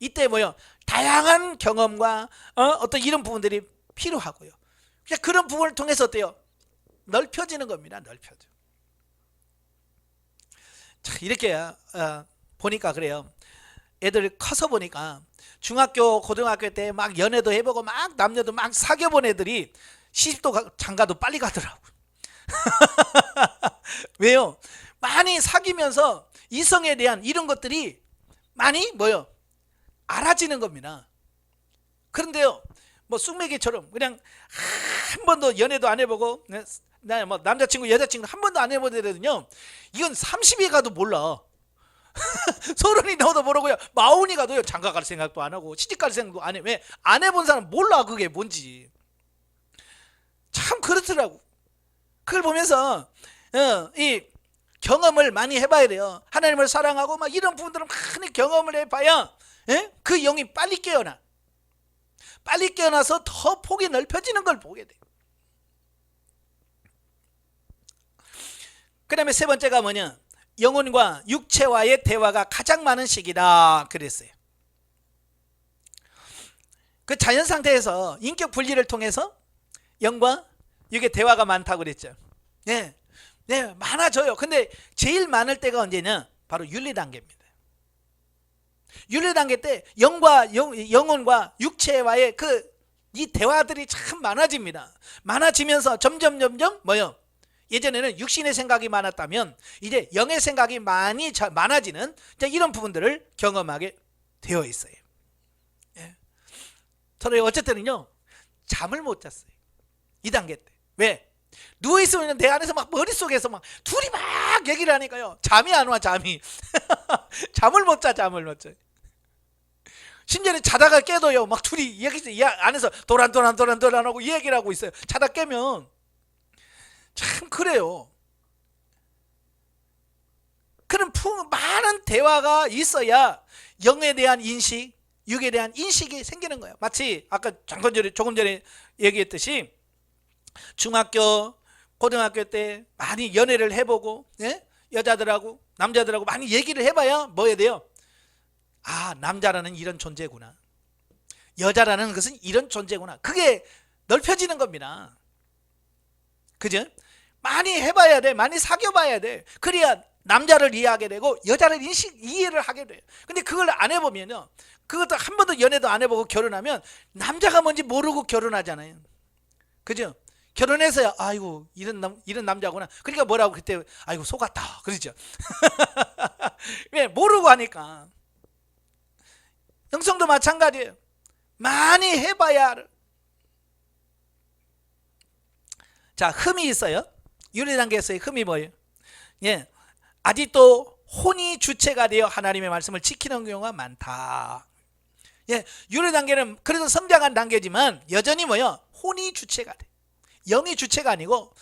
이때 뭐요? 다양한 경험과 어떤 이런 부분들이 필요하고요. 그런 부분을 통해서 어때요? 넓혀지는 겁니다. 넓혀져. 자, 이렇게 보니까 그래요. 애들 커서 보니까 중학교 고등학교 때 막 연애도 해보고 막 남녀도 막 사귀어본 애들이 시집도 장가도 빨리 가더라고. 왜요? 많이 사귀면서 이성에 대한 이런 것들이 많이 뭐요? 알아지는 겁니다. 그런데요, 뭐 쑥맥이처럼 그냥 한 번도 연애도 안 해보고 뭐 남자친구 여자친구 한 번도 안 해본 애들은요, 이건 30이 가도 몰라. 30이 넘어도 모르고요, 40이 가도요 장가 갈 생각도 안 하고 시집 갈 생각도 안 해. 왜? 안 해본 사람 몰라 그게 뭔지. 참 그렇더라고. 그걸 보면서 이 경험을 많이 해봐야 돼요. 하나님을 사랑하고 막 이런 부분들은 많이 경험을 해봐야, 예? 그 영이 빨리 깨어나. 빨리 깨어나서 더 폭이 넓혀지는 걸 보게 돼. 그 다음에 세 번째가 뭐냐? 영혼과 육체와의 대화가 가장 많은 시기다 그랬어요. 그 자연 상태에서 인격 분리를 통해서 영과 육의 대화가 많다고 그랬죠. 네, 네, 많아져요. 근데 제일 많을 때가 언제냐? 바로 윤리 단계입니다. 윤리 단계 때 영혼과 육체와의 이 대화들이 참 많아집니다. 많아지면서 점점 뭐요? 예전에는 육신의 생각이 많았다면 이제 영의 생각이 많아지는 이런 부분들을 경험하게 되어 있어요. 예. 저는 어쨌든요 잠을 못 잤어요. 이 단계 때. 왜? 누워있으면 내 안에서 막 머릿속에서 막 둘이 막 얘기를 하니까요 잠이 안 와. 잠을 못 자. 심지어는 자다가 깨도요 막 둘이 이 안에서 도란하고 얘기를 하고 있어요. 자다 깨면 참 그래요. 그런 많은 대화가 있어야 영에 대한 인식, 육에 대한 인식이 생기는 거예요. 마치 아까 조금 전에 얘기했듯이 중학교, 고등학교 때 많이 연애를 해보고, 예? 여자들하고 남자들하고 많이 얘기를 해봐야 뭐 해야 돼요? 아, 남자라는 이런 존재구나. 여자라는 것은 이런 존재구나. 그게 넓혀지는 겁니다. 그죠? 많이 해봐야 돼. 많이 사귀어봐야 돼. 그래야 남자를 이해하게 되고 여자를 이해를 하게 돼요. 근데 그걸 안 해보면요, 그것도 한 번도 연애도 안 해보고 결혼하면 남자가 뭔지 모르고 결혼하잖아요. 그죠? 결혼해서야 아이고 이런 남자구나. 그러니까 뭐라고 그때 아이고 속았다 그러죠. 왜? 모르고 하니까. 영성도 마찬가지예요. 많이 해봐야 알아. 자, 흠이 있어요. 윤리 단계에서의 흠이 뭐예요? 예, 아직도 혼이 주체가 되어 하나님의 말씀을 지키는 경우가 많다. 예, 윤리 단계는 그래도 성장한 단계지만 여전히 뭐요? 혼이 주체가 돼. 영이 주체가 아니고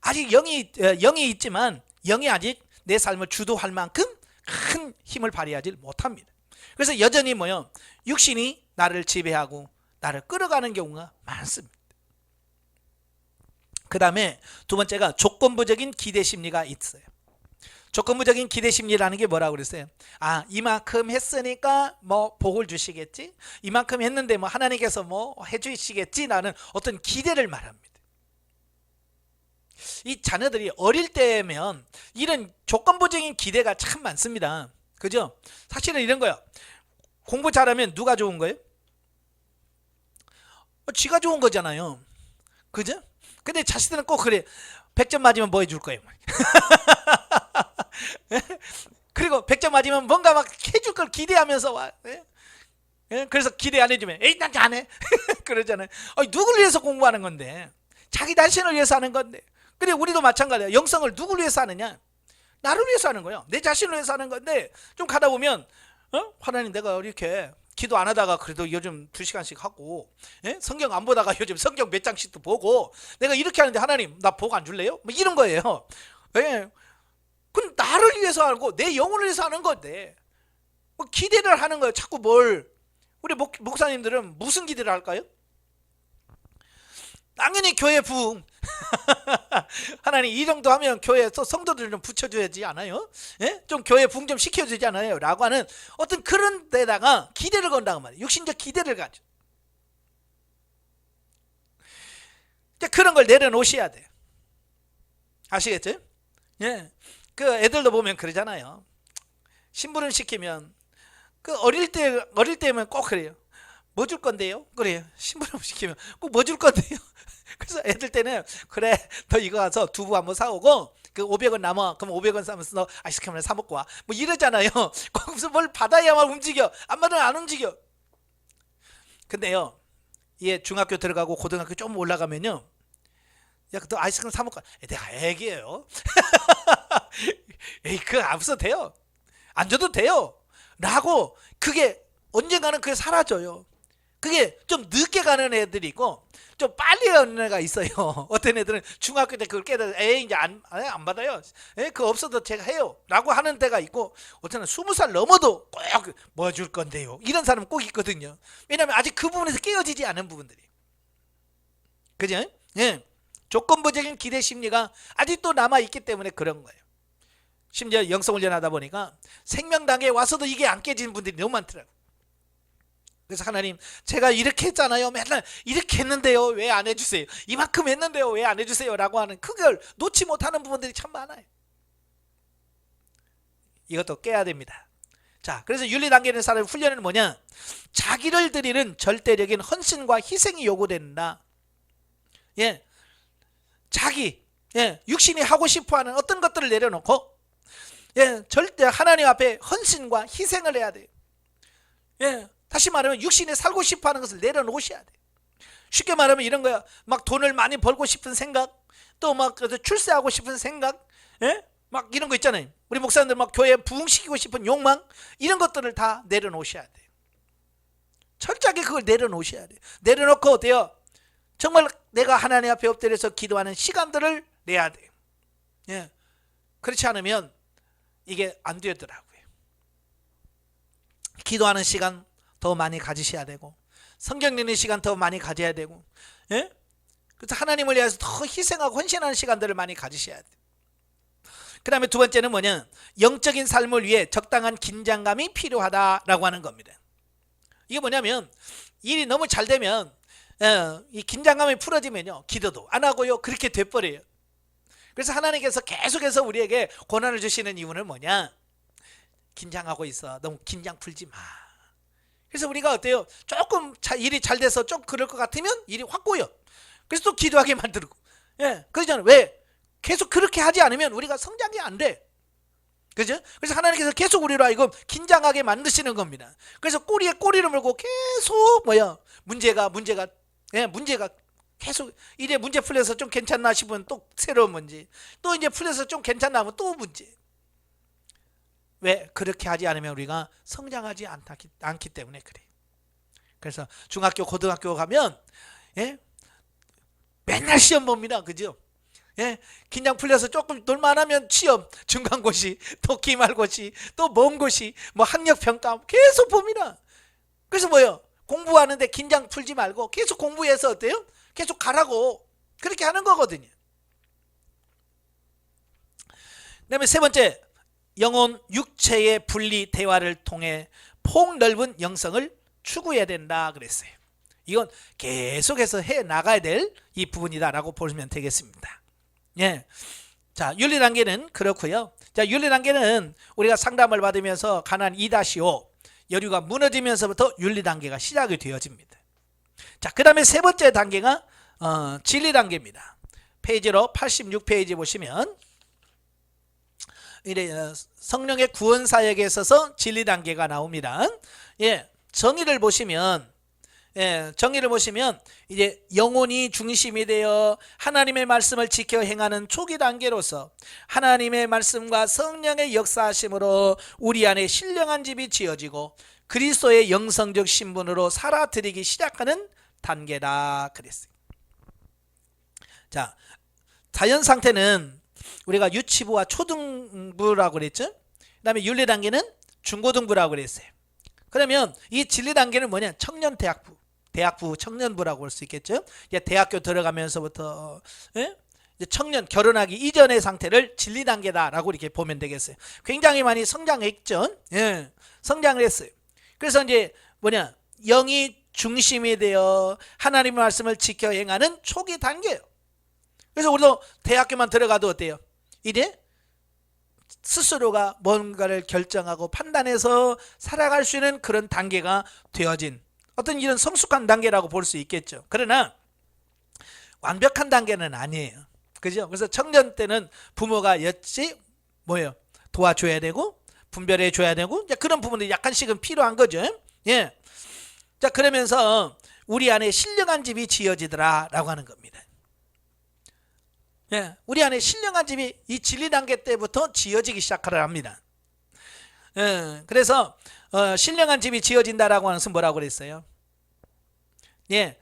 아직 영이 있지만 영이 아직 내 삶을 주도할 만큼 큰 힘을 발휘하지 못합니다. 그래서 여전히 뭐요? 육신이 나를 지배하고 나를 끌어가는 경우가 많습니다. 그 다음에 두 번째가 조건부적인 기대 심리가 있어요. 조건부적인 기대 심리라는 게 뭐라고 그랬어요? 아, 이만큼 했으니까 뭐 복을 주시겠지? 이만큼 했는데 뭐 하나님께서 뭐 해주시겠지? 라는 어떤 기대를 말합니다. 이 자녀들이 어릴 때면 이런 조건부적인 기대가 참 많습니다. 그죠? 사실은 이런 거예요. 공부 잘하면 누가 좋은 거예요? 지가 좋은 거잖아요. 그죠? 근데 자식들은 꼭 그래. 100점 맞으면 뭐 해줄 거예요? 그리고 100점 맞으면 뭔가 막 해줄 걸 기대하면서 와. 예? 그래서 기대 안 해주면 에이 난 안 해. 그러잖아요. 누굴 위해서 공부하는 건데? 자기 자신을 위해서 하는 건데. 그래 우리도 마찬가지야. 영성을 누굴 위해서 하느냐? 나를 위해서 하는 거예요. 내 자신을 위해서 하는 건데 좀 가다 보면 하나님 내가 이렇게 기도 안 하다가 그래도 요즘 2시간씩 하고 성경 안 보다가 요즘 성경 몇 장씩도 보고 내가 이렇게 하는데 하나님 나 복 안 줄래요? 뭐 이런 거예요. 예. 그건 나를 위해서 하고 내 영혼을 위해서 하는 건데 뭐 기대를 하는 거예요. 자꾸 뭘 우리 목사님들은 무슨 기대를 할까요? 당연히 교회 부흥. 하나님 이 정도 하면 교회에 또 성도들 좀 붙여줘야지 않아요? 예? 좀 교회 부흥 좀 시켜주지 않아요? 라고 하는 어떤 그런 데다가 기대를 건다고 말이에요. 육신적 기대를 가져. 그런 걸 내려놓으셔야 돼요. 아시겠죠? 예. 그 애들도 보면 그러잖아요. 심부름 시키면 그 어릴 때면 꼭 그래요. 뭐 줄 건데요? 그래요. 심부름 시키면 꼭 뭐 줄 건데요? 그래서 애들 때는 그래 너 이거 가서 두부 한번 사오고 그 500원 남아 그럼 500원 사면서 너 아이스크림을 사 먹고 와 뭐 이러잖아요. 거기서 뭘 받아야만 움직여. 안 받으면 안 움직여. 근데요 얘 중학교 들어가고 고등학교 좀 올라가면요 야 너 아이스크림 사 먹고 와. 내가 애기예요. 에이 그거 안 써도 돼요. 안 줘도 돼요. 라고 그게 언젠가는 그게 사라져요. 그게 좀 늦게 가는 애들이 있고 좀 빨리 가는 애가 있어요. 어떤 애들은 중학교 때 그걸 깨달아 에이 이제 안 받아요. 에이 그거 없어도 제가 해요. 라고 하는 데가 있고 어떤 애는 20살 넘어도 꼭 뭐 줄 건데요. 이런 사람은 꼭 있거든요. 왜냐하면 아직 그 부분에서 깨어지지 않은 부분들이. 그죠? 예. 조건부적인 기대 심리가 아직도 남아있기 때문에 그런 거예요. 심지어 영성훈련하다 보니까 생명단계에 와서도 이게 안 깨지는 분들이 너무 많더라고요. 그래서 하나님 제가 이렇게 했잖아요. 맨날 이렇게 했는데요. 왜 안 해주세요? 이만큼 했는데요. 왜 안 해주세요? 라고 하는 그걸 놓지 못하는 부분들이 참 많아요. 이것도 깨야 됩니다. 자, 그래서 윤리단계는 사람의 훈련은 뭐냐? 자기를 드리는 절대적인 헌신과 희생이 요구된다. 예, 자기 육신이 하고 싶어하는 어떤 것들을 내려놓고 절대 하나님 앞에 헌신과 희생을 해야 돼요. 다시 말하면 육신이 살고 싶어하는 것을 내려놓으셔야 돼요. 쉽게 말하면 이런 거야. 막 돈을 많이 벌고 싶은 생각, 또 막 출세하고 싶은 생각, 막 이런 거 있잖아요. 우리 목사님들 막 교회 부흥시키고 싶은 욕망, 이런 것들을 다 내려놓으셔야 돼요. 철저하게 그걸 내려놓으셔야 돼요. 내려놓고 어때요? 정말 내가 하나님 앞에 엎드려서 기도하는 시간들을 내야 돼요. 그렇지 않으면 이게 안 되더라고요. 기도하는 시간 더 많이 가지셔야 되고 성경 읽는 시간 더 많이 가져야 되고 그래서 하나님을 위해서 더 희생하고 헌신하는 시간들을 많이 가지셔야 돼요. 그 다음에 두 번째는 뭐냐? 영적인 삶을 위해 적당한 긴장감이 필요하다라고 하는 겁니다. 이게 뭐냐면 일이 너무 잘 되면 이 긴장감이 풀어지면요 기도도 안 하고요 그렇게 돼버려요. 그래서 하나님께서 계속해서 우리에게 고난을 주시는 이유는 뭐냐? 긴장하고 있어. 너무 긴장 풀지 마. 그래서 우리가 어때요? 조금 일이 잘 돼서 좀 그럴 것 같으면 일이 확 꼬여. 그래서 또 기도하게 만들고. 그러잖아요. 왜? 계속 그렇게 하지 않으면 우리가 성장이 안 돼. 그죠? 그래서 하나님께서 계속 우리로 하여금 긴장하게 만드시는 겁니다. 그래서 꼬리에 꼬리를 물고 계속 문제가 계속 이제 문제 풀려서 좀 괜찮나 싶으면 또 새로운 문제, 또 이제 풀려서 좀 괜찮나 하면 또 문제. 왜? 그렇게 하지 않으면 우리가 성장하지 않기 때문에 그래요. 그래서 중학교 고등학교 가면 맨날 시험 봅니다. 그죠? 긴장 풀려서 조금 놀만하면 시험, 중간고시, 또 기말고시, 또 먼고시, 뭐 학력평가 계속 봅니다. 그래서 뭐예요? 공부하는데 긴장 풀지 말고 계속 공부해서 어때요? 계속 가라고 그렇게 하는 거거든요. 그 다음에 세 번째, 영혼 육체의 분리 대화를 통해 폭넓은 영성을 추구해야 된다 그랬어요. 이건 계속해서 해 나가야 될 이 부분이다라고 보시면 되겠습니다. 자, 윤리단계는 그렇고요. 자, 윤리단계는 우리가 상담을 받으면서 가난 2-5 여류가 무너지면서부터 윤리단계가 시작이 되어집니다. 자, 그 다음에 세 번째 단계가 진리단계입니다. 페이지로 86페이지 보시면 성령의 구원사역에 있어서 진리단계가 나옵니다. 정의를 보시면, 정의를 보시면 이제 영혼이 중심이 되어 하나님의 말씀을 지켜 행하는 초기 단계로서 하나님의 말씀과 성령의 역사하심으로 우리 안에 신령한 집이 지어지고 그리스도의 영성적 신분으로 살아들이기 시작하는 단계다 그랬어요. 자, 자연 상태는 우리가 유치부와 초등부라고 그랬죠. 그 다음에 윤리 단계는 중고등부라고 그랬어요. 그러면 이 진리 단계는 뭐냐? 청년 대학부 청년부라고 볼 수 있겠죠. 이제 대학교 들어가면서부터 이제 청년 결혼하기 이전의 상태를 진리 단계다라고 이렇게 보면 되겠어요. 굉장히 많이 성장했죠. 성장을 했어요. 그래서 이제 뭐냐? 영이 중심이 되어 하나님의 말씀을 지켜 행하는 초기 단계예요. 그래서 우리도 대학교만 들어가도 어때요? 이제 스스로가 뭔가를 결정하고 판단해서 살아갈 수 있는 그런 단계가 되어진 어떤 이런 성숙한 단계라고 볼 수 있겠죠. 그러나 완벽한 단계는 아니에요. 그죠? 그래서 청년 때는 부모가 뭐예요? 도와줘야 되고 분별해 줘야 되고 이제 그런 부분이 약간씩은 필요한 거죠. 예. 자, 그러면서 우리 안에 신령한 집이 지어지더라라고 하는 겁니다. 예, 우리 안에 신령한 집이 이 진리 단계 때부터 지어지기 시작하려 합니다. 그래서 신령한 집이 지어진다라고 하는 것은 뭐라고 그랬어요? 예,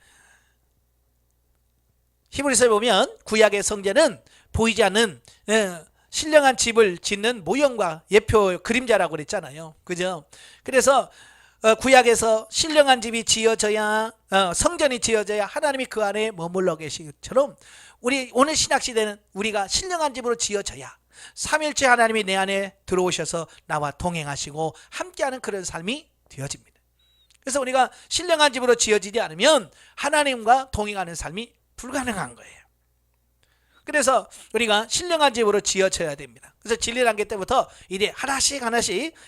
히브리서에 보면 구약의 성전은 보이지 않는 신령한 집을 짓는 모형과 예표 그림자라고 그랬잖아요. 그죠? 그래서 구약에서 신령한 집이 지어져야 성전이 지어져야 하나님이 그 안에 머물러 계신 것처럼 우리 오늘 신약시대는 우리가 신령한 집으로 지어져야 삼일째 하나님이 내 안에 들어오셔서 나와 동행하시고 함께하는 그런 삶이 되어집니다. 그래서 우리가 신령한 집으로 지어지지 않으면 하나님과 동행하는 삶이 불가능한 거예요. 그래서 우리가 신령한 집으로 지어져야 됩니다. 그래서 진리 단계 때부터 이제 하나씩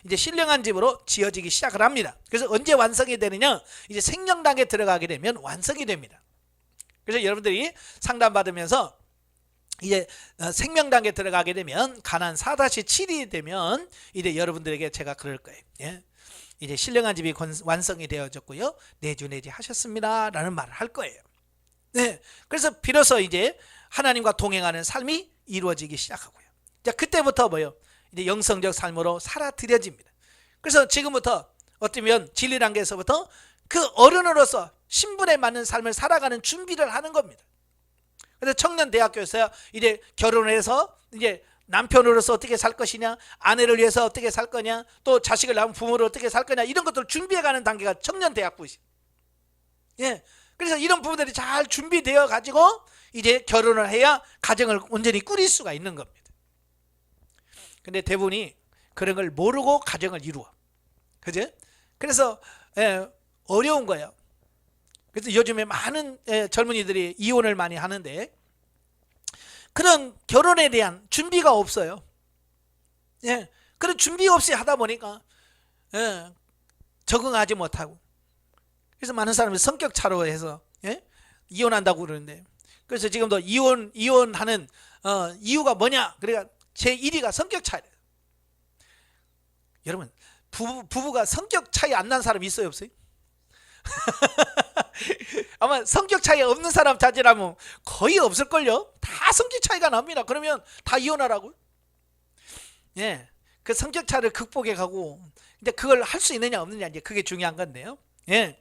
이제 신령한 집으로 지어지기 시작을 합니다. 그래서 언제 완성이 되느냐? 이제 생명 단계에 들어가게 되면 완성이 됩니다. 그래서 여러분들이 상담받으면서 이제 생명 단계에 들어가게 되면 가나안 4-7이 되면 이제 여러분들에게 제가 그럴 거예요. 예? 이제 신령한 집이 완성이 되어졌고요. 내주 하셨습니다. 라는 말을 할 거예요. 네. 그래서 비로소 이제 하나님과 동행하는 삶이 이루어지기 시작하고요. 자, 그때부터 뭐요? 이제 영성적 삶으로 살아들여집니다. 그래서 지금부터 어쩌면 진리 단계에서부터 그 어른으로서 신분에 맞는 삶을 살아가는 준비를 하는 겁니다. 그래서 청년 대학교에서 이제 결혼을 해서 이제 남편으로서 어떻게 살 것이냐, 아내를 위해서 어떻게 살 거냐, 또 자식을 낳은 부모를 어떻게 살 거냐, 이런 것들을 준비해가는 단계가 청년 대학부이죠. 예. 그래서 이런 부분들이 잘 준비되어 가지고 이제 결혼을 해야 가정을 온전히 꾸릴 수가 있는 겁니다. 근데 대부분이 그런 걸 모르고 가정을 이루어. 그죠? 그래서 어려운 거예요. 그래서 요즘에 많은 젊은이들이 이혼을 많이 하는데 그런 결혼에 대한 준비가 없어요. 예, 그런 준비 없이 하다 보니까 적응하지 못하고, 그래서 많은 사람들이 성격 차로 해서 이혼한다고 그러는데, 그래서 지금도 이혼하는 이유가 뭐냐? 그러니까 제 1위가 성격 차이래요. 여러분, 부부가 성격 차이 안 난 사람 있어요, 없어요? 아마 성격 차이 없는 사람 찾으라면 거의 없을걸요. 다 성격 차이가 납니다. 그러면 다 이혼하라고. 예, 그 성격 차이를 극복해 가고, 근데 그걸 할 수 있느냐 없느냐, 이제 그게 중요한 건데요. 예.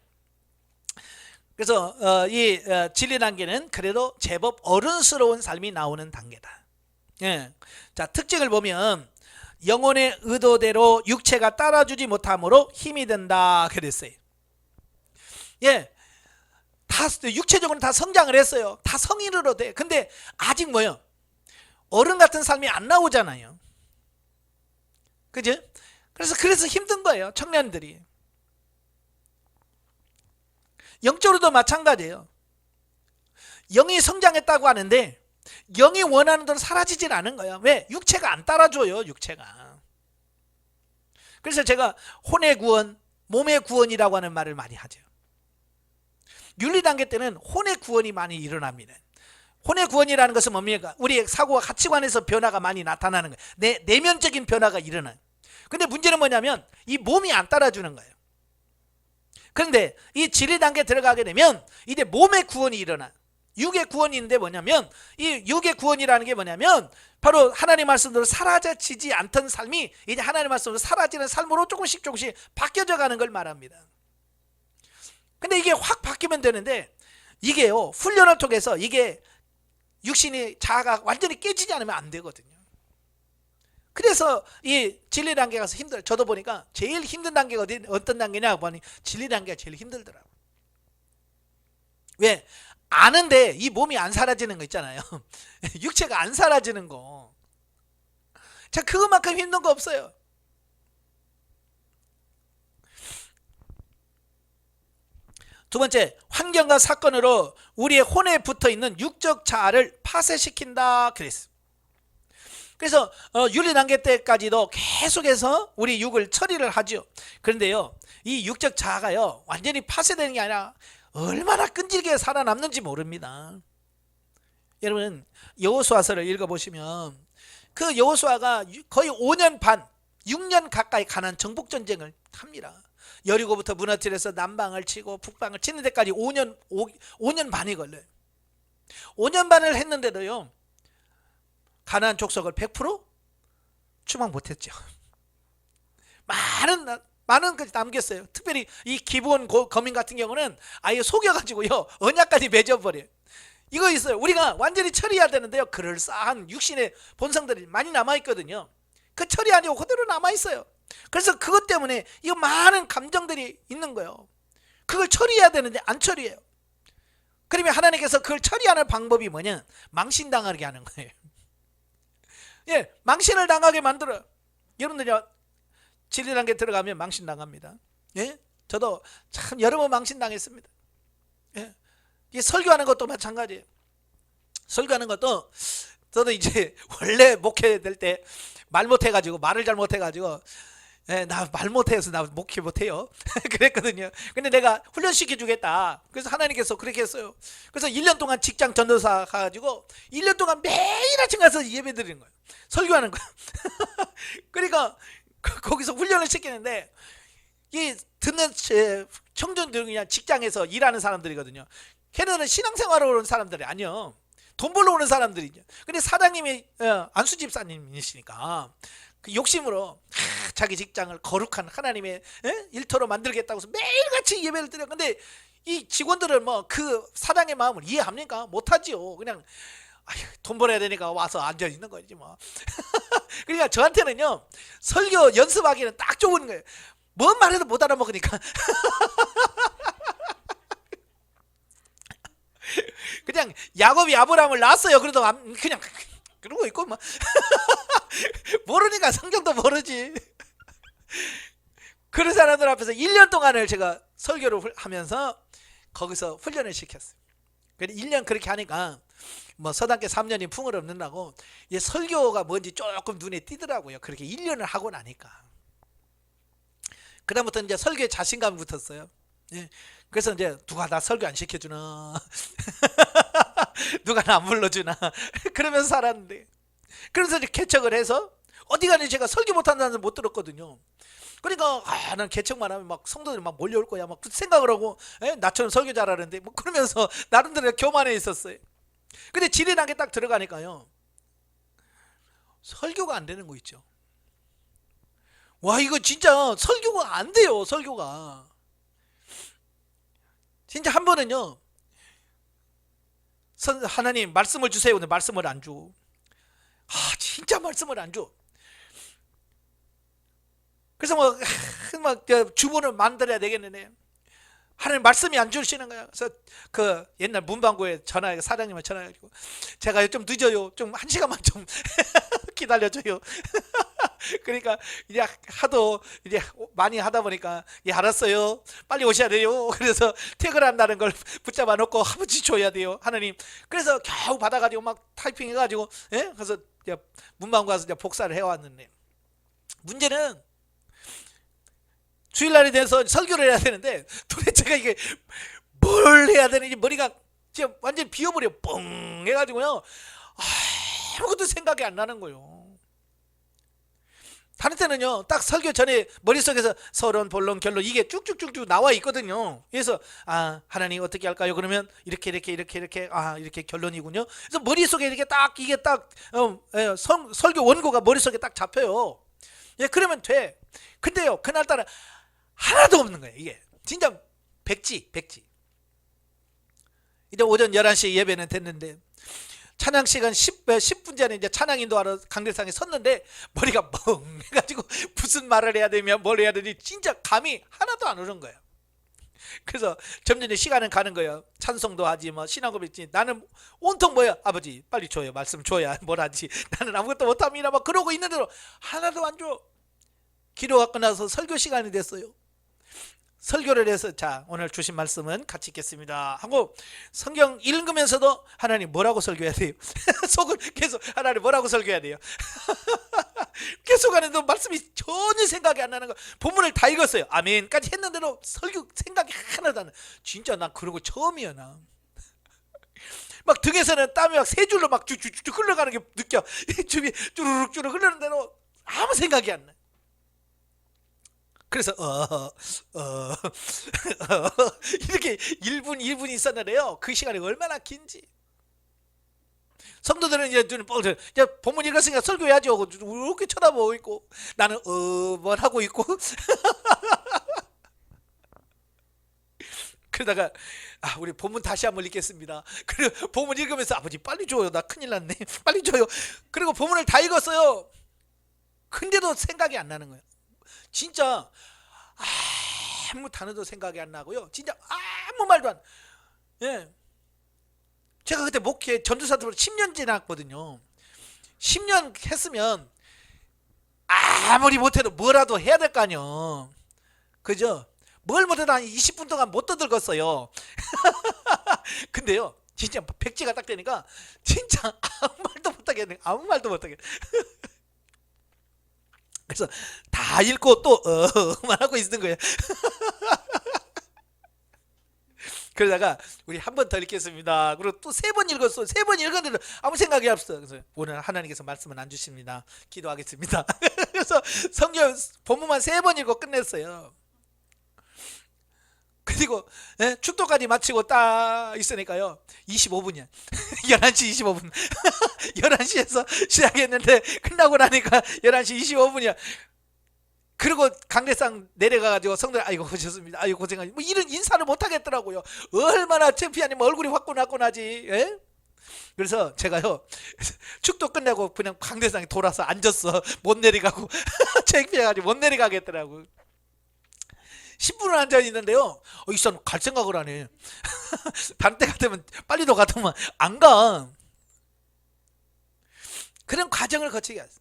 그래서 이 진리 단계는 그래도 제법 어른스러운 삶이 나오는 단계다. 예. 자, 특징을 보면 영혼의 의도대로 육체가 따라주지 못함으로 힘이 든다 그랬어요. 예, 다 육체적으로 다 성장을 했어요. 다 성인으로 돼. 근데 아직 뭐요? 어른 같은 삶이 안 나오잖아요. 그죠? 그래서 힘든 거예요, 청년들이. 영적으로도 마찬가지예요. 영이 성장했다고 하는데 영이 원하는 대로 사라지질 않은 거예요. 왜? 육체가 안 따라줘요, 육체가. 그래서 제가 혼의 구원, 몸의 구원이라고 하는 말을 많이 하죠. 윤리 단계 때는 혼의 구원이 많이 일어납니다. 혼의 구원이라는 것은 뭡니까? 우리의 사고와 가치관에서 변화가 많이 나타나는 거예요. 내면적인 변화가 일어나요. 근데 문제는 뭐냐면 이 몸이 안 따라주는 거예요. 그런데 이 진리 단계에 들어가게 되면 이제 몸의 구원이 일어나. 육의 구원인데 뭐냐면, 이 육의 구원이라는 게 뭐냐면 바로 하나님 말씀대로 사라지지 않던 삶이 이제 하나님 말씀으로 사라지는 삶으로 조금씩 바뀌어져 가는 걸 말합니다. 근데 이게 확 바뀌면 되는데, 이게요 훈련을 통해서 이게 육신이 자아가 완전히 깨지지 않으면 안 되거든요. 그래서 이 진리 단계 가서 힘들어요. 저도 보니까 제일 힘든 단계가 어떤 단계냐 보니 진리 단계가 제일 힘들더라고요. 왜? 아는데 이 몸이 안 사라지는 거 있잖아요. 육체가 안 사라지는 거. 자, 그것만큼 힘든 거 없어요. 두 번째, 환경과 사건으로 우리의 혼에 붙어있는 육적 자아를 파쇄시킨다 그랬어요. 그래서 윤리 단계 때까지도 계속해서 우리 육을 처리를 하죠. 그런데요, 이 육적 자아가요 완전히 파쇄되는 게 아니라 얼마나 끈질기게 살아남는지 모릅니다. 여러분, 여호수아서를 읽어보시면 그 여호수아가 거의 5년 반, 6년 가까이 가나안 정복 전쟁을 합니다. 여리고부터 무너뜨려서 남방을 치고 북방을 치는 데까지 5년 반이 걸려요. 5년 반을 했는데도요 가나안 족속을 100% 추방 못했죠. 많은 것이 남겼어요. 특별히 이 기브온 거민 같은 경우는 아예 속여가지고요 언약까지 맺어버려요. 이거 있어요. 우리가 완전히 처리해야 되는데요, 그럴싸한 육신의 본성들이 많이 남아있거든요. 그 처리 아니고 그대로 남아있어요. 그래서 그것 때문에 이 많은 감정들이 있는 거예요. 그걸 처리해야 되는데 안 처리해요. 그러면 하나님께서 그걸 처리하는 방법이 뭐냐? 망신당하게 하는 거예요. 예, 망신을 당하게 만들어요. 여러분들이 진리 단계 들어가면 망신당합니다. 예? 저도 참 여러 번 망신당했습니다. 예? 이 설교하는 것도 마찬가지예요. 설교하는 것도 저도 이제 원래 목회될 때 말 못해가지고 말을 잘 못해가지고 나 말 못해서 나 목회 못해요 그랬거든요. 근데 내가 훈련시켜 주겠다. 그래서 하나님께서 그렇게 했어요. 그래서 1년 동안 직장 전도사 가가지고 1년 동안 매일 아침 가서 예배 드리는 거예요. 설교하는 거예요. 그러니까 거기서 훈련을 시키는데, 이 듣는 청중들은 그냥 직장에서 일하는 사람들이거든요. 걔네는 신앙생활로 오는 사람들이 아니요, 돈 벌러 오는 사람들이죠. 근데 사장님이 안수 집사님이시니까 그 욕심으로 자기 직장을 거룩한 하나님의 일터로 만들겠다고 해서 매일같이 예배를 드려. 근데 이 직원들은 뭐 그 사장의 마음을 이해합니까? 못하지요. 그냥 돈 벌어야 되니까 와서 앉아 있는 거지 뭐. 그러니까 저한테는요 설교 연습하기는 딱 좋은 거예요. 뭔 말해도 못 알아먹으니까. 그냥 야곱이 아브라함을 낳았어요. 그래도 그냥 그러고 있고 뭐. 모르니까 성경도 모르지. 그런 사람들 앞에서 1년 동안을 제가 설교를 하면서 거기서 훈련을 시켰어요. 그래서 1년 그렇게 하니까 뭐 서당계 3년이 풍을 얻는다고 이 설교가 뭔지 조금 눈에 띄더라고요. 그렇게 1년을 하고 나니까. 그다음부터 이제 설교에 자신감이 붙었어요. 예. 그래서 이제 누가 나 설교 안 시켜주나 누가 나 안 불러주나 그러면서 살았는데, 그래서 이제 개척을 해서 어디 가니 제가 설교 못한다는 사람 못 들었거든요. 그러니까 난 개척만 하면 막 성도들이 막 몰려올 거야 막 생각을 하고, 나처럼 설교 잘하는데 뭐 그러면서 나름대로 교만해 있었어요. 근데 진리 단계 딱 들어가니까요 설교가 안 되는 거 있죠. 와, 이거 진짜 설교가 안 돼요. 설교가 진짜 한 번은요 하나님 말씀을 주세요. 근데 말씀을 안 줘. 진짜 말씀을 안 줘. 그래서 막 주문을 만들어야 되겠네. 하나님 말씀이 안 주시는 거야. 그래서 그 옛날 문방구에 사장님한테 전화해가지고 제가 좀 늦어요. 좀 1시간만 좀 기다려줘요. 그러니까 이제 하도 이제 많이 하다 보니까 알았어요. 빨리 오셔야 돼요. 그래서 퇴근한다는 걸 붙잡아 놓고 아버지 줘야 돼요. 하나님. 그래서 겨우 받아가지고 막 타이핑 해가지고 그래서 문방구 가서 이제 복사를 해왔는데, 문제는 주일날이 돼서 설교를 해야 되는데 도대체가 이게 뭘 해야 되는지 머리가 진짜 완전 비어버려 뻥 해가지고요 아무것도 생각이 안 나는 거예요. 다른 때는요, 딱 설교 전에 머릿속에서 서론, 본론, 결론 이게 쭉쭉쭉쭉 나와 있거든요. 그래서 하나님 어떻게 할까요? 그러면 이렇게 이렇게 결론이군요. 그래서 머릿속에 이렇게 딱 이게 딱 설교 원고가 머릿속에 딱 잡혀요. 예, 그러면 돼. 근데요, 그날따라 하나도 없는 거예요. 이게 진짜 백지. 이제 오전 11시 예배는 됐는데 찬양 시간 10분 전에 이제 찬양 인도하러 강대상에 섰는데 머리가 멍해가지고 무슨 말을 해야 되며 뭘 해야 되지 진짜 감이 하나도 안 오는 거예요. 그래서 점점 시간은 가는 거예요. 찬송도 하지 뭐 신앙고백 있지. 나는 온통 뭐야, 아버지 빨리 줘요, 말씀 줘야 뭘 하지. 나는 아무것도 못합니다 막 그러고 있는데도 하나도 안 줘. 기도가 끝나서 설교 시간이 됐어요. 설교를 해서 자, 오늘 주신 말씀은 같이 읽겠습니다 하고 성경 읽으면서도 하나님 뭐라고 설교해야 돼요? 속은 계속 하나님 뭐라고 설교해야 돼요? 계속 하는데 말씀이 전혀 생각이 안 나는 거. 본문을 다 읽었어요. 아멘까지 했는데도 설교 생각이 하나도 안 나. 진짜 난 그런 거 처음이야. 나 막 등에서는 땀이 막 세 줄로 막 쭉쭉쭉 흘러가는 게 느껴. 줌이 쭈르륵 흐르는데도 아무 생각이 안 나. 그래서 이렇게 1분 있었는데요. 그 시간이 얼마나 긴지. 성도들은 이제 본문 읽었으니까 설교해야지 하고 이렇게 쳐다보고 있고 나는 뭘 하고 있고 그러다가 우리 본문 다시 한번 읽겠습니다. 그리고 본문 읽으면서 아버지 빨리 줘요, 나 큰일 났네, 빨리 줘요. 그리고 본문을 다 읽었어요. 근데도 생각이 안 나는 거예요. 진짜 아무 단어도 생각이 안 나고요. 진짜 아무 말도 안. 예. 제가 그때 목회 전도사들로 10년 지났거든요. 10년 했으면 아무리 못해도 뭐라도 해야 될 거 아니요. 그죠? 뭘 못해도 한 20분 동안 못 떠들었어요. 근데요, 진짜 백지가 딱 되니까 진짜 아무 말도 못하겠네. 아무 말도 못하겠네. 그래서 다 읽고 또 만 하고 있는 거예요. 그러다가 우리 한 번 더 읽겠습니다. 그리고 또 3번 읽었어. 3번 읽었는데 아무 생각이 없어. 그래서 오늘 하나님께서 말씀은 안 주십니다. 기도하겠습니다. 그래서 성경 본문만 3번 읽고 끝냈어요. 그리고 축도까지 마치고 딱 있으니까요 25분이야 11시 25분 11시에서 시작했는데 끝나고 나니까 11시 25분이야 그리고 강대상 내려가가지고 성도들 아이고 고셨습니다, 아이고 고생하지 뭐 이런 인사를 못 하겠더라고요. 얼마나 창피하니 얼굴이 화끈화끈하지. 예? 그래서 제가요 축도 끝나고 그냥 강대상에 돌아서 앉았어. 못 내려가고 창피해가지고 못 내려가겠더라고. 10분을 앉아있는데요 이 사람 갈 생각을 하네. 다른 때 같으면 빨리도 가더만 안 가. 그런 과정을 거치게 했어.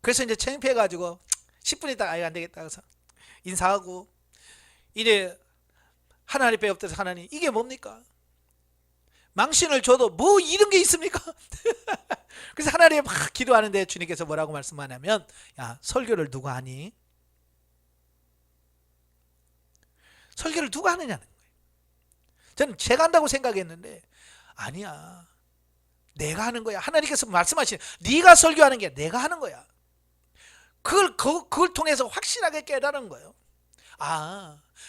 그래서 이제 창피해가지고 10분 있다가 안 되겠다 해서 인사하고 이래 하나님 배 엎드려서 하나님 이게 뭡니까? 망신을 줘도 뭐 이런 게 있습니까? 그래서 하나님 막 기도하는데 주님께서 뭐라고 말씀하냐면 야 설교를 누가 하니? 설교를 누가 하느냐는 거예요. 저는 제가 한다고 생각했는데 아니야, 내가 하는 거야. 하나님께서 말씀하시는 네가 설교하는 게 내가 하는 거야. 그걸 통해서 확실하게 깨달은 거예요.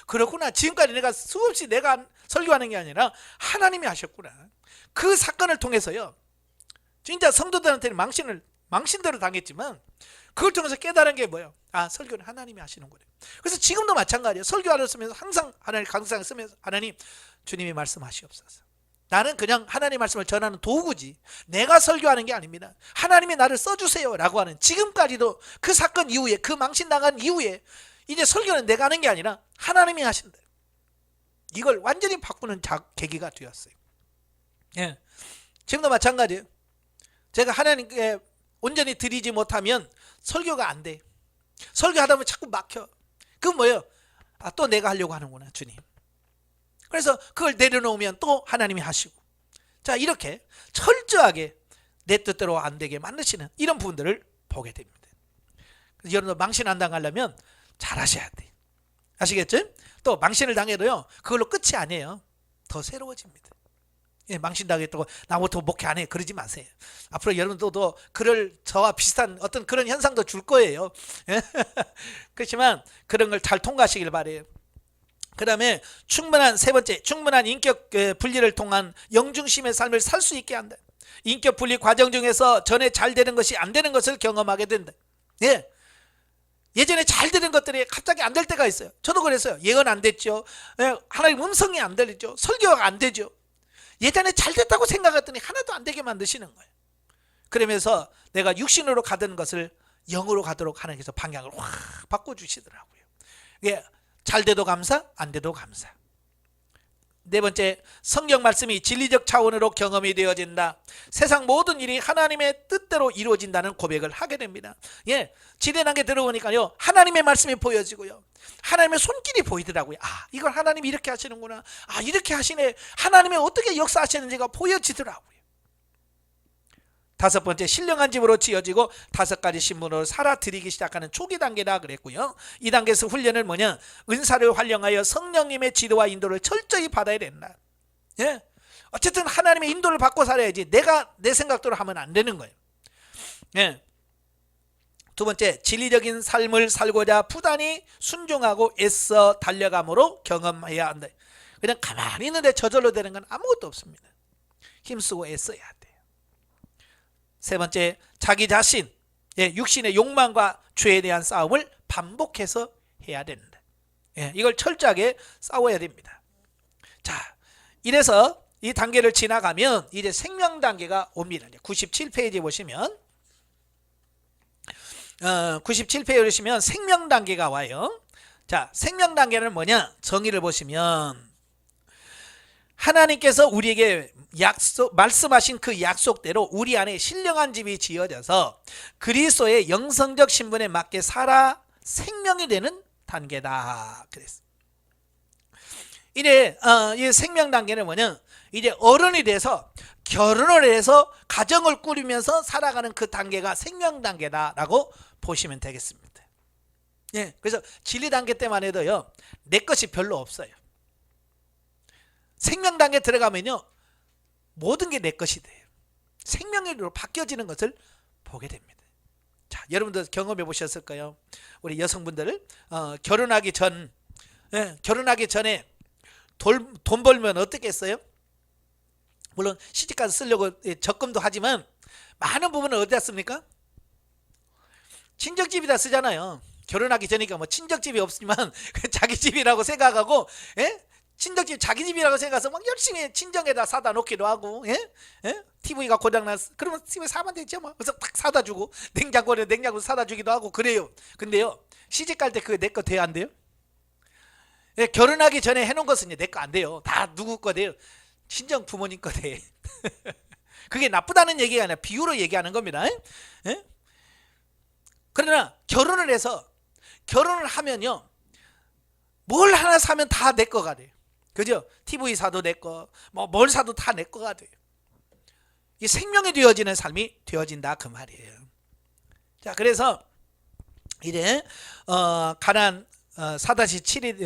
그렇구나. 지금까지 내가 수없이 내가 설교하는 게 아니라 하나님이 하셨구나. 그 사건을 통해서요 진짜 성도들한테는 망신대로 당했지만 그걸 통해서 깨달은 게 뭐예요? 설교는 하나님이 하시는 거예요. 그래서 지금도 마찬가지예요. 설교하러 쓰면서 항상 하나님 강사를 쓰면서 하나님 주님이 말씀하시옵소서. 나는 그냥 하나님 말씀을 전하는 도구지 내가 설교하는 게 아닙니다. 하나님이 나를 써주세요 라고 하는, 지금까지도 그 사건 이후에 그 망신 당한 이후에 이제 설교는 내가 하는 게 아니라 하나님이 하신다. 이걸 완전히 바꾸는 계기가 되었어요. 예. 지금도 마찬가지예요. 제가 하나님께 온전히 드리지 못하면 설교가 안 돼. 설교하다 보면 자꾸 막혀. 그건 뭐예요? 또 내가 하려고 하는구나 주님. 그래서 그걸 내려놓으면 또 하나님이 하시고, 자 이렇게 철저하게 내 뜻대로 안 되게 만드시는 이런 부분들을 보게 됩니다. 그래서 여러분들 망신 안 당하려면 잘 하셔야 돼. 아시겠죠? 또 망신을 당해도요 그걸로 끝이 아니에요. 더 새로워집니다. 예, 망신당했다고 나부터 목회 안 해. 그러지 마세요. 앞으로 여러분들도 그럴 저와 비슷한 어떤 그런 현상도 줄 거예요. 예? 그렇지만 그런 걸 잘 통과하시길 바래요. 그 다음에 세 번째, 충분한 인격 분리를 통한 영중심의 삶을 살 수 있게 한다. 인격 분리 과정 중에서 전에 잘 되는 것이 안 되는 것을 경험하게 된다. 예. 예전에 잘 되는 것들이 갑자기 안 될 때가 있어요. 저도 그랬어요. 예언 안 됐죠. 하나님 음성이 안 들리죠. 설교가 안 되죠. 예전에 잘 됐다고 생각했더니 하나도 안 되게 만드시는 거예요. 그러면서 내가 육신으로 가던 것을 영으로 가도록 하나님께서 방향을 확 바꿔주시더라고요. 예, 잘 돼도 감사, 안 돼도 감사. 네 번째, 성경 말씀이 진리적 차원으로 경험이 되어진다. 세상 모든 일이 하나님의 뜻대로 이루어진다는 고백을 하게 됩니다. 예, 지대단계 들어오니까요, 하나님의 말씀이 보여지고요, 하나님의 손길이 보이더라고요. 아, 이걸 하나님이 이렇게 하시는구나. 아, 이렇게 하시네. 하나님이 어떻게 역사하시는지가 보여지더라고요. 다섯 번째, 신령한 집으로 지어지고 5가지 신분으로 살아드리기 시작하는 초기 단계다 그랬고요. 이 단계에서 훈련은 뭐냐? 은사를 활용하여 성령님의 지도와 인도를 철저히 받아야 된다. 예? 어쨌든 하나님의 인도를 받고 살아야지 내가 내 생각대로 하면 안 되는 거예요. 예. 두 번째, 진리적인 삶을 살고자 부단히 순종하고 애써 달려감으로 경험해야 한다. 그냥 가만히 있는데 저절로 되는 건 아무것도 없습니다. 힘쓰고 애써야 돼요. 세 번째, 자기 자신, 육신의 욕망과 죄에 대한 싸움을 반복해서 해야 된다. 이걸 철저하게 싸워야 됩니다. 자, 이래서 이 단계를 지나가면 이제 생명 단계가 옵니다. 97페이지 보시면 97페이지 보시면 생명 단계가 와요. 자, 생명 단계는 뭐냐? 정의를 보시면 하나님께서 우리에게 말씀하신 그 약속대로 우리 안에 신령한 집이 지어져서 그리스도의 영성적 신분에 맞게 살아 생명이 되는 단계다 그랬어. 이제 이 생명 단계는 뭐냐? 이제 어른이 돼서 결혼을 해서 가정을 꾸리면서 살아가는 그 단계가 생명 단계다라고 보시면 되겠습니다. 예, 그래서 진리 단계 때만 해도요, 내 것이 별로 없어요. 생명 단계 들어가면요, 모든 게 내 것이 돼요. 생명으로 바뀌어지는 것을 보게 됩니다. 자, 여러분들 경험해 보셨을까요? 우리 여성분들 결혼하기 전에 돈 벌면 어떻겠어요? 물론 시집가서 쓰려고 적금도 하지만 많은 부분은 어디다 씁니까? 친정집에다 쓰잖아요. 결혼하기 전이니까 뭐 친정집이 없지만 자기 집이라고 생각하고, 친정집 자기 집이라고 생각해서 막 열심히 친정에다 사다 놓기도 하고, TV가 고장났어. 그러면 TV 사면 되죠 뭐. 그래서 딱 사다 주고, 냉장고 사다 주기도 하고 그래요. 근데요, 시집 갈 때 그게 내 거 돼요, 안 돼요? 결혼하기 전에 해놓은 것은 내 거 안 돼요. 다 누구 거 돼요? 친정 부모님 거 돼. 그게 나쁘다는 얘기가 아니라 비유로 얘기하는 겁니다. 그러나 결혼을 하면요, 뭘 하나 사면 다 내 거가 돼요. 그죠? TV 사도 내 거, 뭘 사도 다 내 거가 돼요. 이 생명이 되어지는 삶이 되어진다 그 말이에요. 자, 그래서 이제 가나안 4-7이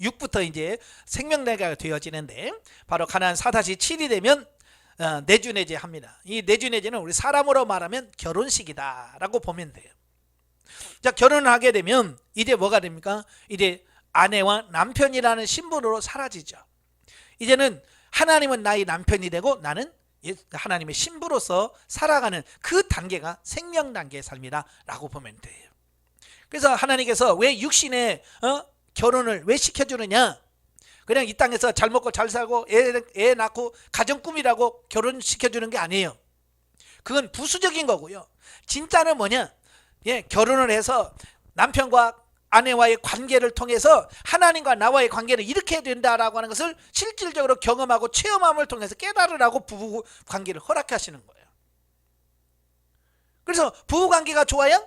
6부터 이제 생명단계가 되어지는데, 바로 가나안 4-7이 되면 내주내제 합니다. 이 내주내제는 우리 사람으로 말하면 결혼식이다라고 보면 돼요. 자, 결혼을 하게 되면 이제 뭐가 됩니까? 이제 아내와 남편이라는 신분으로 사라지죠. 이제는 하나님은 나의 남편이 되고 나는 하나님의 신부로서 살아가는 그 단계가 생명 단계의 삶이다 라고 보면 돼요. 그래서 하나님께서 왜 육신의 결혼을 왜 시켜주느냐? 그냥 이 땅에서 잘 먹고 잘 살고 애 낳고 가정 꾸미라고 결혼시켜주는 게 아니에요. 그건 부수적인 거고요. 진짜는 뭐냐? 결혼을 해서 남편과 아내와의 관계를 통해서 하나님과 나와의 관계를 이렇게 해야 된다라고 하는 것을 실질적으로 경험하고 체험함을 통해서 깨달으라고 부부 관계를 허락하시는 거예요. 그래서 부부 관계가 좋아야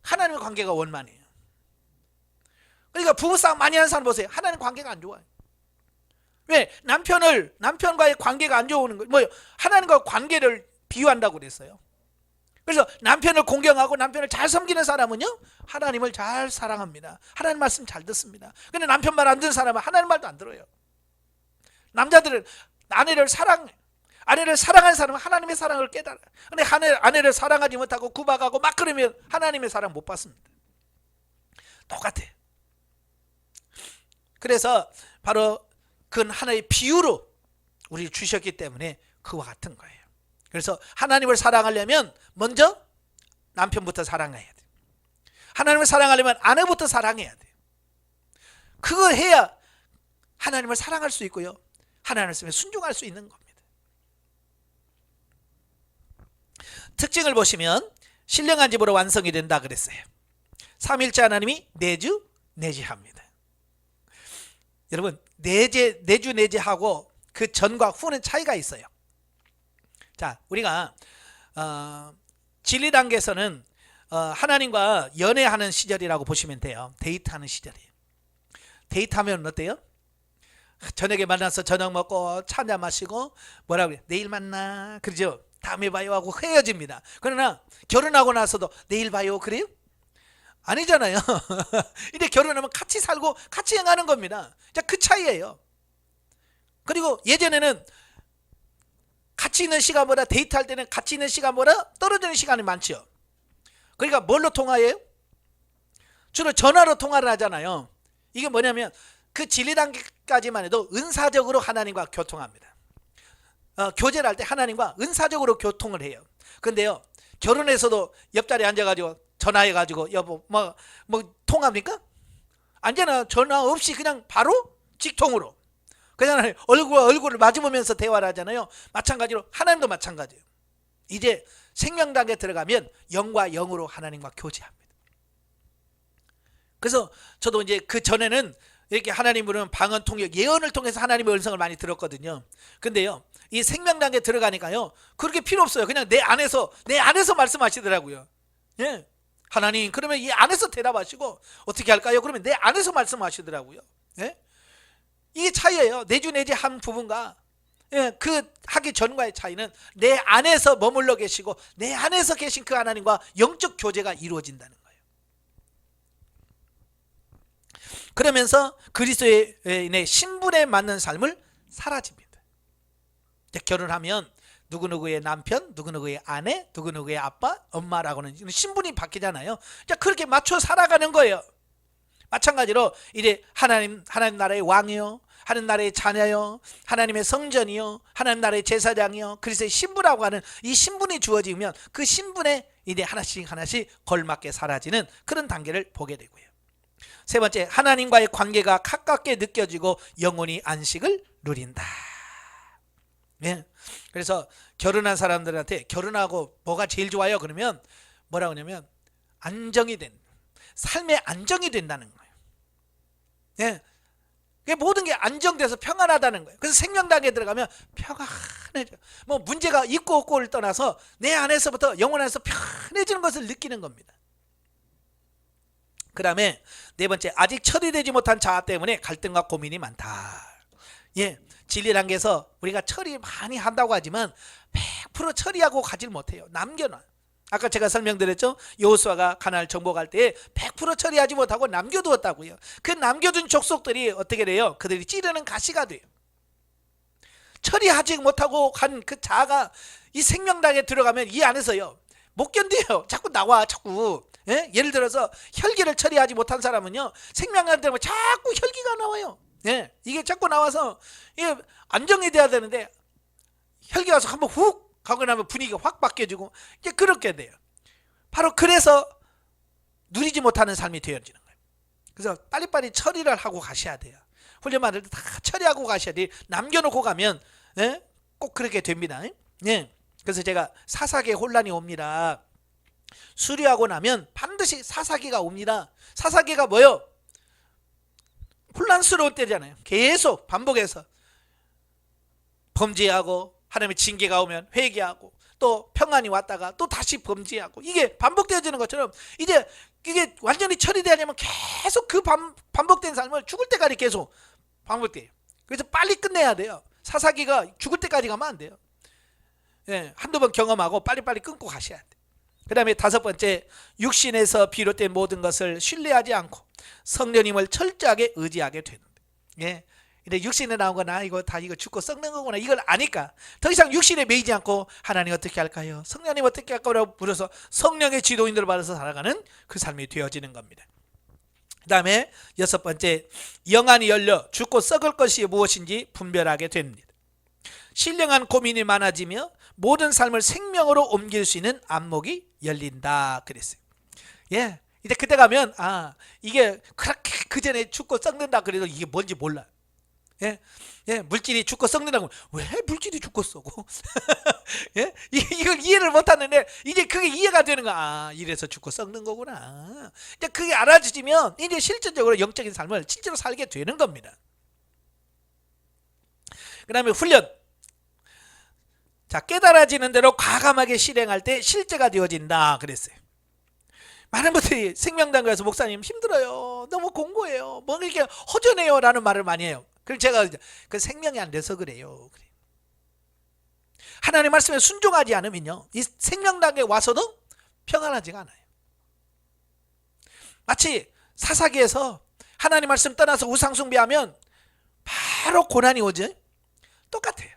하나님의 관계가 원만해요. 그러니까 부부싸움 많이 하는 사람 보세요. 하나님 관계가 안 좋아요. 왜? 남편과의 관계가 안 좋은 거예요. 뭐요? 하나님과 관계를 비유한다고 그랬어요. 그래서 남편을 공경하고 남편을 잘 섬기는 사람은요, 하나님을 잘 사랑합니다. 하나님 말씀 잘 듣습니다. 근데 남편 말 안 듣는 사람은 하나님 말도 안 들어요. 남자들은 아내를 사랑해. 아내를 사랑하는 사람은 하나님의 사랑을 깨달아요. 근데 아내를 사랑하지 못하고 구박하고 막 그러면 하나님의 사랑 못 받습니다. 똑같아요. 그래서 바로 그건 하나의 비유로 우리 주셨기 때문에 그와 같은 거예요. 그래서 하나님을 사랑하려면 먼저 남편부터 사랑해야 돼요. 하나님을 사랑하려면 아내부터 사랑해야 돼요. 그거 해야 하나님을 사랑할 수 있고요, 하나님을 순종할 수 있는 겁니다. 특징을 보시면 신령한 집으로 완성이 된다 그랬어요. 삼일째 하나님이 내주 내지합니다. 여러분, 내주 내지하고 그 전과 후는 차이가 있어요. 자, 우리가 진리 단계에서는 하나님과 연애하는 시절이라고 보시면 돼요. 데이트하는 시절이에요. 데이트하면 어때요? 저녁에 만나서 저녁 먹고 차 한잔 마시고 뭐라고 그래요? 내일 만나 그러죠. 다음에 봐요 하고 헤어집니다. 그러나 결혼하고 나서도 내일 봐요 그래요? 아니잖아요. 이제 결혼하면 같이 살고 같이 행하는 겁니다. 자, 그 차이예요. 그리고 예전에는 같이 있는 시간보다, 데이트할 때는 같이 있는 시간보다 떨어지는 시간이 많죠. 그러니까 뭘로 통화해요? 주로 전화로 통화를 하잖아요. 이게 뭐냐면 그 진리 단계까지만 해도 은사적으로 하나님과 교통합니다. 교제를 할 때 하나님과 은사적으로 교통을 해요. 근데요, 결혼해서도 옆자리에 앉아가지고 전화해가지고 여보 뭐 통합니까? 아니잖아. 전화 없이 그냥 바로 직통으로 그냥 얼굴과 얼굴을 마주보면서 대화를 하잖아요. 마찬가지로 하나님도 마찬가지예요. 이제 생명단계에 들어가면 영과 영으로 하나님과 교제합니다. 그래서 저도 이제 그 전에는 이렇게 하나님 부르는 방언 통역, 예언을 통해서 하나님의 음성을 많이 들었거든요. 근데요, 이 생명단계에 들어가니까요, 그렇게 필요 없어요. 그냥 내 안에서 말씀하시더라고요. 예, 하나님, 그러면 이 안에서 대답하시고 어떻게 할까요? 그러면 내 안에서 말씀하시더라고요. 예? 이게 차이예요. 내주 내지한 부분과 그 하기 전과의 차이는 내 안에서 머물러 계시고 내 안에서 계신 그 하나님과 영적 교제가 이루어진다는 거예요. 그러면서 그리스도인의 신분에 맞는 삶을 살아집니다. 결혼하면 누구누구의 남편, 누구누구의 아내, 누구누구의 아빠, 엄마라고는 신분이 바뀌잖아요. 자, 그렇게 맞춰 살아가는 거예요. 마찬가지로 이제 하나님 나라의 왕이요, 하나님 나라의 자녀요, 하나님의 성전이요, 하나님 나라의 제사장이요, 그리스도의 신부라고 하는 이 신분이 주어지면 그 신분에 이제 하나씩 걸맞게 사라지는 그런 단계를 보게 되고요. 세 번째, 하나님과의 관계가 가깝게 느껴지고 영원히 안식을 누린다. 예. 그래서 결혼한 사람들한테 결혼하고 뭐가 제일 좋아요? 그러면 뭐라고 하냐면 삶의 안정이 된다는 거예요. 예. 모든 게 안정돼서 평안하다는 거예요. 그래서 생명단계에 들어가면 평안해져. 뭐 문제가 있고 없고를 떠나서 내 안에서부터 영혼 안에서 편해지는 것을 느끼는 겁니다. 그 다음에 네 번째, 아직 처리되지 못한 자아 때문에 갈등과 고민이 많다. 예, 진리 단계에서 우리가 처리 많이 한다고 하지만 100% 처리하고 가질 못해요. 남겨놔. 아까 제가 설명드렸죠. 여호수아가 가나안을 정복할 때 100% 처리하지 못하고 남겨두었다고요. 그 남겨둔 족속들이 어떻게 돼요? 그들이 찌르는 가시가 돼요. 처리하지 못하고 간 그 자아가 이 생명당에 들어가면 이 안에서요 못 견뎌요. 자꾸 나와. 예? 예를 들어서 혈기를 처리하지 못한 사람은요, 생명당에 들어가면 자꾸 혈기가 나와요. 예? 이게 자꾸 나와서 이게 안정이 돼야 되는데 혈기 와서 한번 훅 가고 나면 분위기가 확 바뀌어지고 이제 그렇게 돼요. 바로 그래서 누리지 못하는 삶이 되어지는 거예요. 그래서 빨리빨리 처리를 하고 가셔야 돼요. 훈련받을 때 다 처리하고 가셔야 돼요. 남겨놓고 가면 꼭 그렇게 됩니다. 그래서 제가 사사기에 혼란이 옵니다. 수리하고 나면 반드시 사사기가 옵니다. 사사기가 뭐요? 혼란스러울 때잖아요. 계속 반복해서 범죄하고 하나님의 징계가 오면 회개하고 또 평안이 왔다가 또 다시 범죄하고 이게 반복되어지는 것처럼 이제 이게 완전히 처리되려면 계속 그 반복된 삶을 죽을 때까지 계속 반복돼요. 그래서 빨리 끝내야 돼요. 사사기가 죽을 때까지 가면 안 돼요. 예, 한두 번 경험하고 빨리빨리 끊고 가셔야 돼요. 그 다음에 다섯 번째, 육신에서 비롯된 모든 것을 신뢰하지 않고 성령님을 철저하게 의지하게 되는데, 예, 이제 육신에 나온 거나 이거 다 이거 죽고 썩는 거구나 이걸 아니까 더 이상 육신에 매이지 않고 하나님 어떻게 할까요? 성령님 어떻게 할까라고 물어서 성령의 지도인들을 받아서 살아가는 그 삶이 되어지는 겁니다. 그 다음에 여섯 번째, 영안이 열려 죽고 썩을 것이 무엇인지 분별하게 됩니다. 신령한 고민이 많아지며 모든 삶을 생명으로 옮길 수 있는 안목이 열린다 그랬어요. 예, 이제 그때 가면 이게 그렇게 그 전에 죽고 썩는다 그래도 이게 뭔지 몰라. 예, 예, 물질이 죽고 썩는다고 왜 물질이 죽고 썩고? 예, 이걸 이해를 못하는데 이제 그게 이해가 되는 거야. 이래서 죽고 썩는 거구나. 이제 그게 알아지면 이제 실질적으로 영적인 삶을 실제로 살게 되는 겁니다. 그다음에 훈련. 자, 깨달아지는 대로 과감하게 실행할 때 실제가 되어진다 그랬어요. 많은 분들이 생명당국에서 목사님 힘들어요, 너무 공고해요, 뭐 이렇게 허전해요 라는 말을 많이 해요. 그럼 제가 그 생명이 안 돼서 그래요. 하나님의 말씀에 순종하지 않으면요 이 생명당국에 와서도 평안하지가 않아요. 마치 사사기에서 하나님 말씀 떠나서 우상숭배하면 바로 고난이 오죠. 똑같아요.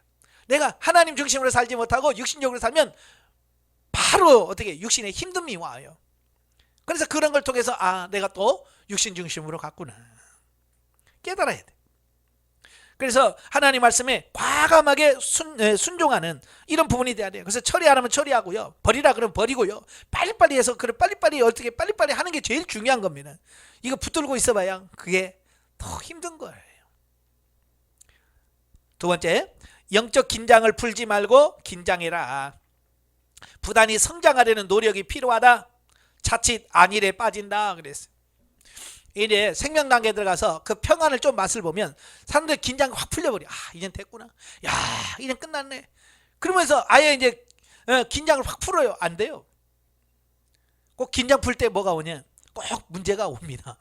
내가 하나님 중심으로 살지 못하고 육신적으로 살면 바로 어떻게 육신에 힘듦이 와요. 그래서 그런 걸 통해서 내가 또 육신 중심으로 갔구나 깨달아야 돼. 그래서 하나님 말씀에 과감하게 순종하는 이런 부분이 돼야 돼요. 그래서 처리 안 하면 처리하고요, 버리라 그러면 버리고요, 빨리빨리 해서 그래 빨리빨리 어떻게 빨리빨리 하는 게 제일 중요한 겁니다. 이거 붙들고 있어봐야 그게 더 힘든 거예요. 두 번째, 영적 긴장을 풀지 말고 긴장해라. 부단히 성장하려는 노력이 필요하다. 자칫 안일에 빠진다 그랬어요. 이제 생명 단계에 들어가서 그 평안을 좀 맛을 보면 사람들 긴장 확 풀려버려. 이젠 됐구나, 야 이젠 끝났네, 그러면서 아예 이제 긴장을 확 풀어요. 안 돼요. 꼭 긴장 풀 때 뭐가 오냐, 꼭 문제가 옵니다.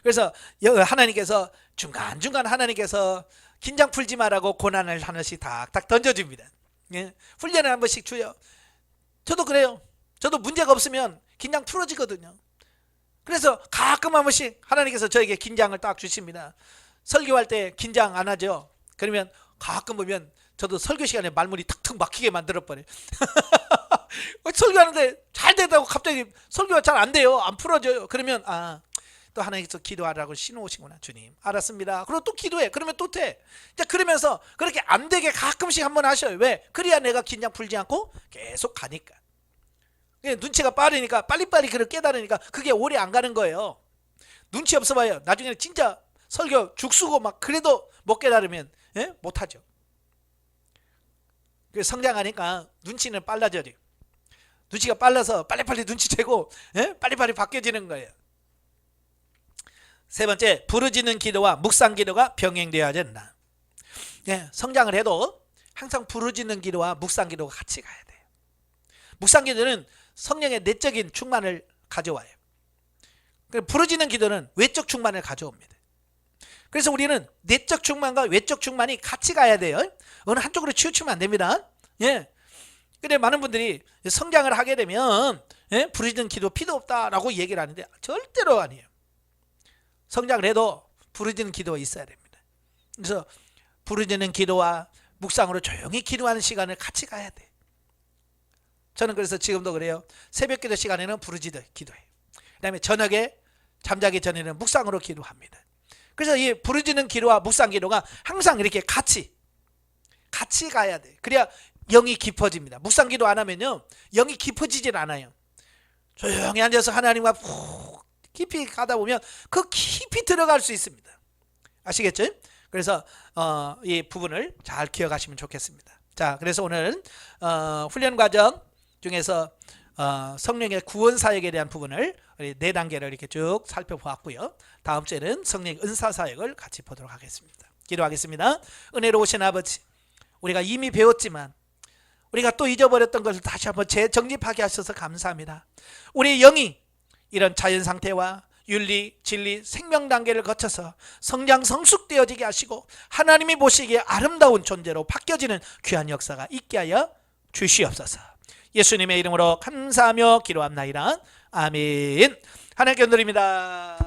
그래서 하나님께서 중간중간 하나님께서 긴장 풀지 말라고 고난을 하나씩 탁탁 던져줍니다. 예? 훈련을 한 번씩 줘요. 저도 그래요. 저도 문제가 없으면 긴장 풀어지거든요. 그래서 가끔 한 번씩 하나님께서 저에게 긴장을 딱 주십니다. 설교할 때 긴장 안 하죠. 그러면 가끔 보면 저도 설교 시간에 말문이 턱턱 막히게 만들어버려요. 설교하는데 잘 되다고 갑자기 설교가 잘 안 돼요. 안 풀어져요. 그러면 또 하나님께서 기도하라고 신호오시구나. 주님 알았습니다. 그리고 또 기도해. 그러면 또 돼. 그러면서 그렇게 안 되게 가끔씩 한번 하셔요. 왜? 그래야 내가 긴장 풀지 않고 계속 가니까. 눈치가 빠르니까 빨리빨리 그걸 깨달으니까 그게 오래 안 가는 거예요. 눈치 없어 봐요. 나중에 진짜 설교 죽쓰고 막 그래도 못 깨달으면 못하죠. 성장하니까 눈치는 빨라져요. 눈치가 빨라서 빨리빨리 눈치채고 빨리빨리 바뀌어지는 거예요. 세 번째, 부르짖는 기도와 묵상 기도가 병행되어야 된다. 성장을 해도 항상 부르짖는 기도와 묵상 기도가 같이 가야 돼요. 묵상 기도는 성령의 내적인 충만을 가져와요. 부르짖는 기도는 외적 충만을 가져옵니다. 그래서 우리는 내적 충만과 외적 충만이 같이 가야 돼요. 어느 한쪽으로 치우치면 안 됩니다. 근데 많은 분들이 성장을 하게 되면 부르짖는 기도 필요 없다라고 얘기를 하는데 절대로 아니에요. 성장을 해도 부르짖는 기도가 있어야 됩니다. 그래서 부르짖는 기도와 묵상으로 조용히 기도하는 시간을 같이 가야 돼. 저는 그래서 지금도 그래요. 새벽 기도 시간에는 부르짖어 기도해요. 그 다음에 저녁에 잠자기 전에는 묵상으로 기도합니다. 그래서 이 부르짖는 기도와 묵상 기도가 항상 이렇게 같이 가야 돼. 그래야 영이 깊어집니다. 묵상 기도 안 하면요 영이 깊어지질 않아요. 조용히 앉아서 하나님과 푹 깊이 가다 보면 그 깊이 들어갈 수 있습니다. 아시겠죠? 그래서 이 부분을 잘 기억하시면 좋겠습니다. 자, 그래서 오늘은 훈련 과정 중에서 성령의 구원 사역에 대한 부분을 네 단계를 이렇게 쭉 살펴보았고요. 다음 주에는 성령의 은사 사역을 같이 보도록 하겠습니다. 기도하겠습니다. 은혜로우신 아버지, 우리가 이미 배웠지만 우리가 또 잊어버렸던 것을 다시 한번 재정립하게 하셔서 감사합니다. 우리의 영이 이런 자연 상태와 윤리, 진리, 생명 단계를 거쳐서 성장 성숙되어지게 하시고 하나님이 보시기에 아름다운 존재로 바뀌어지는 귀한 역사가 있게 하여 주시옵소서. 예수님의 이름으로 감사하며 기도합나이다. 아멘. 하나님께 드립니다.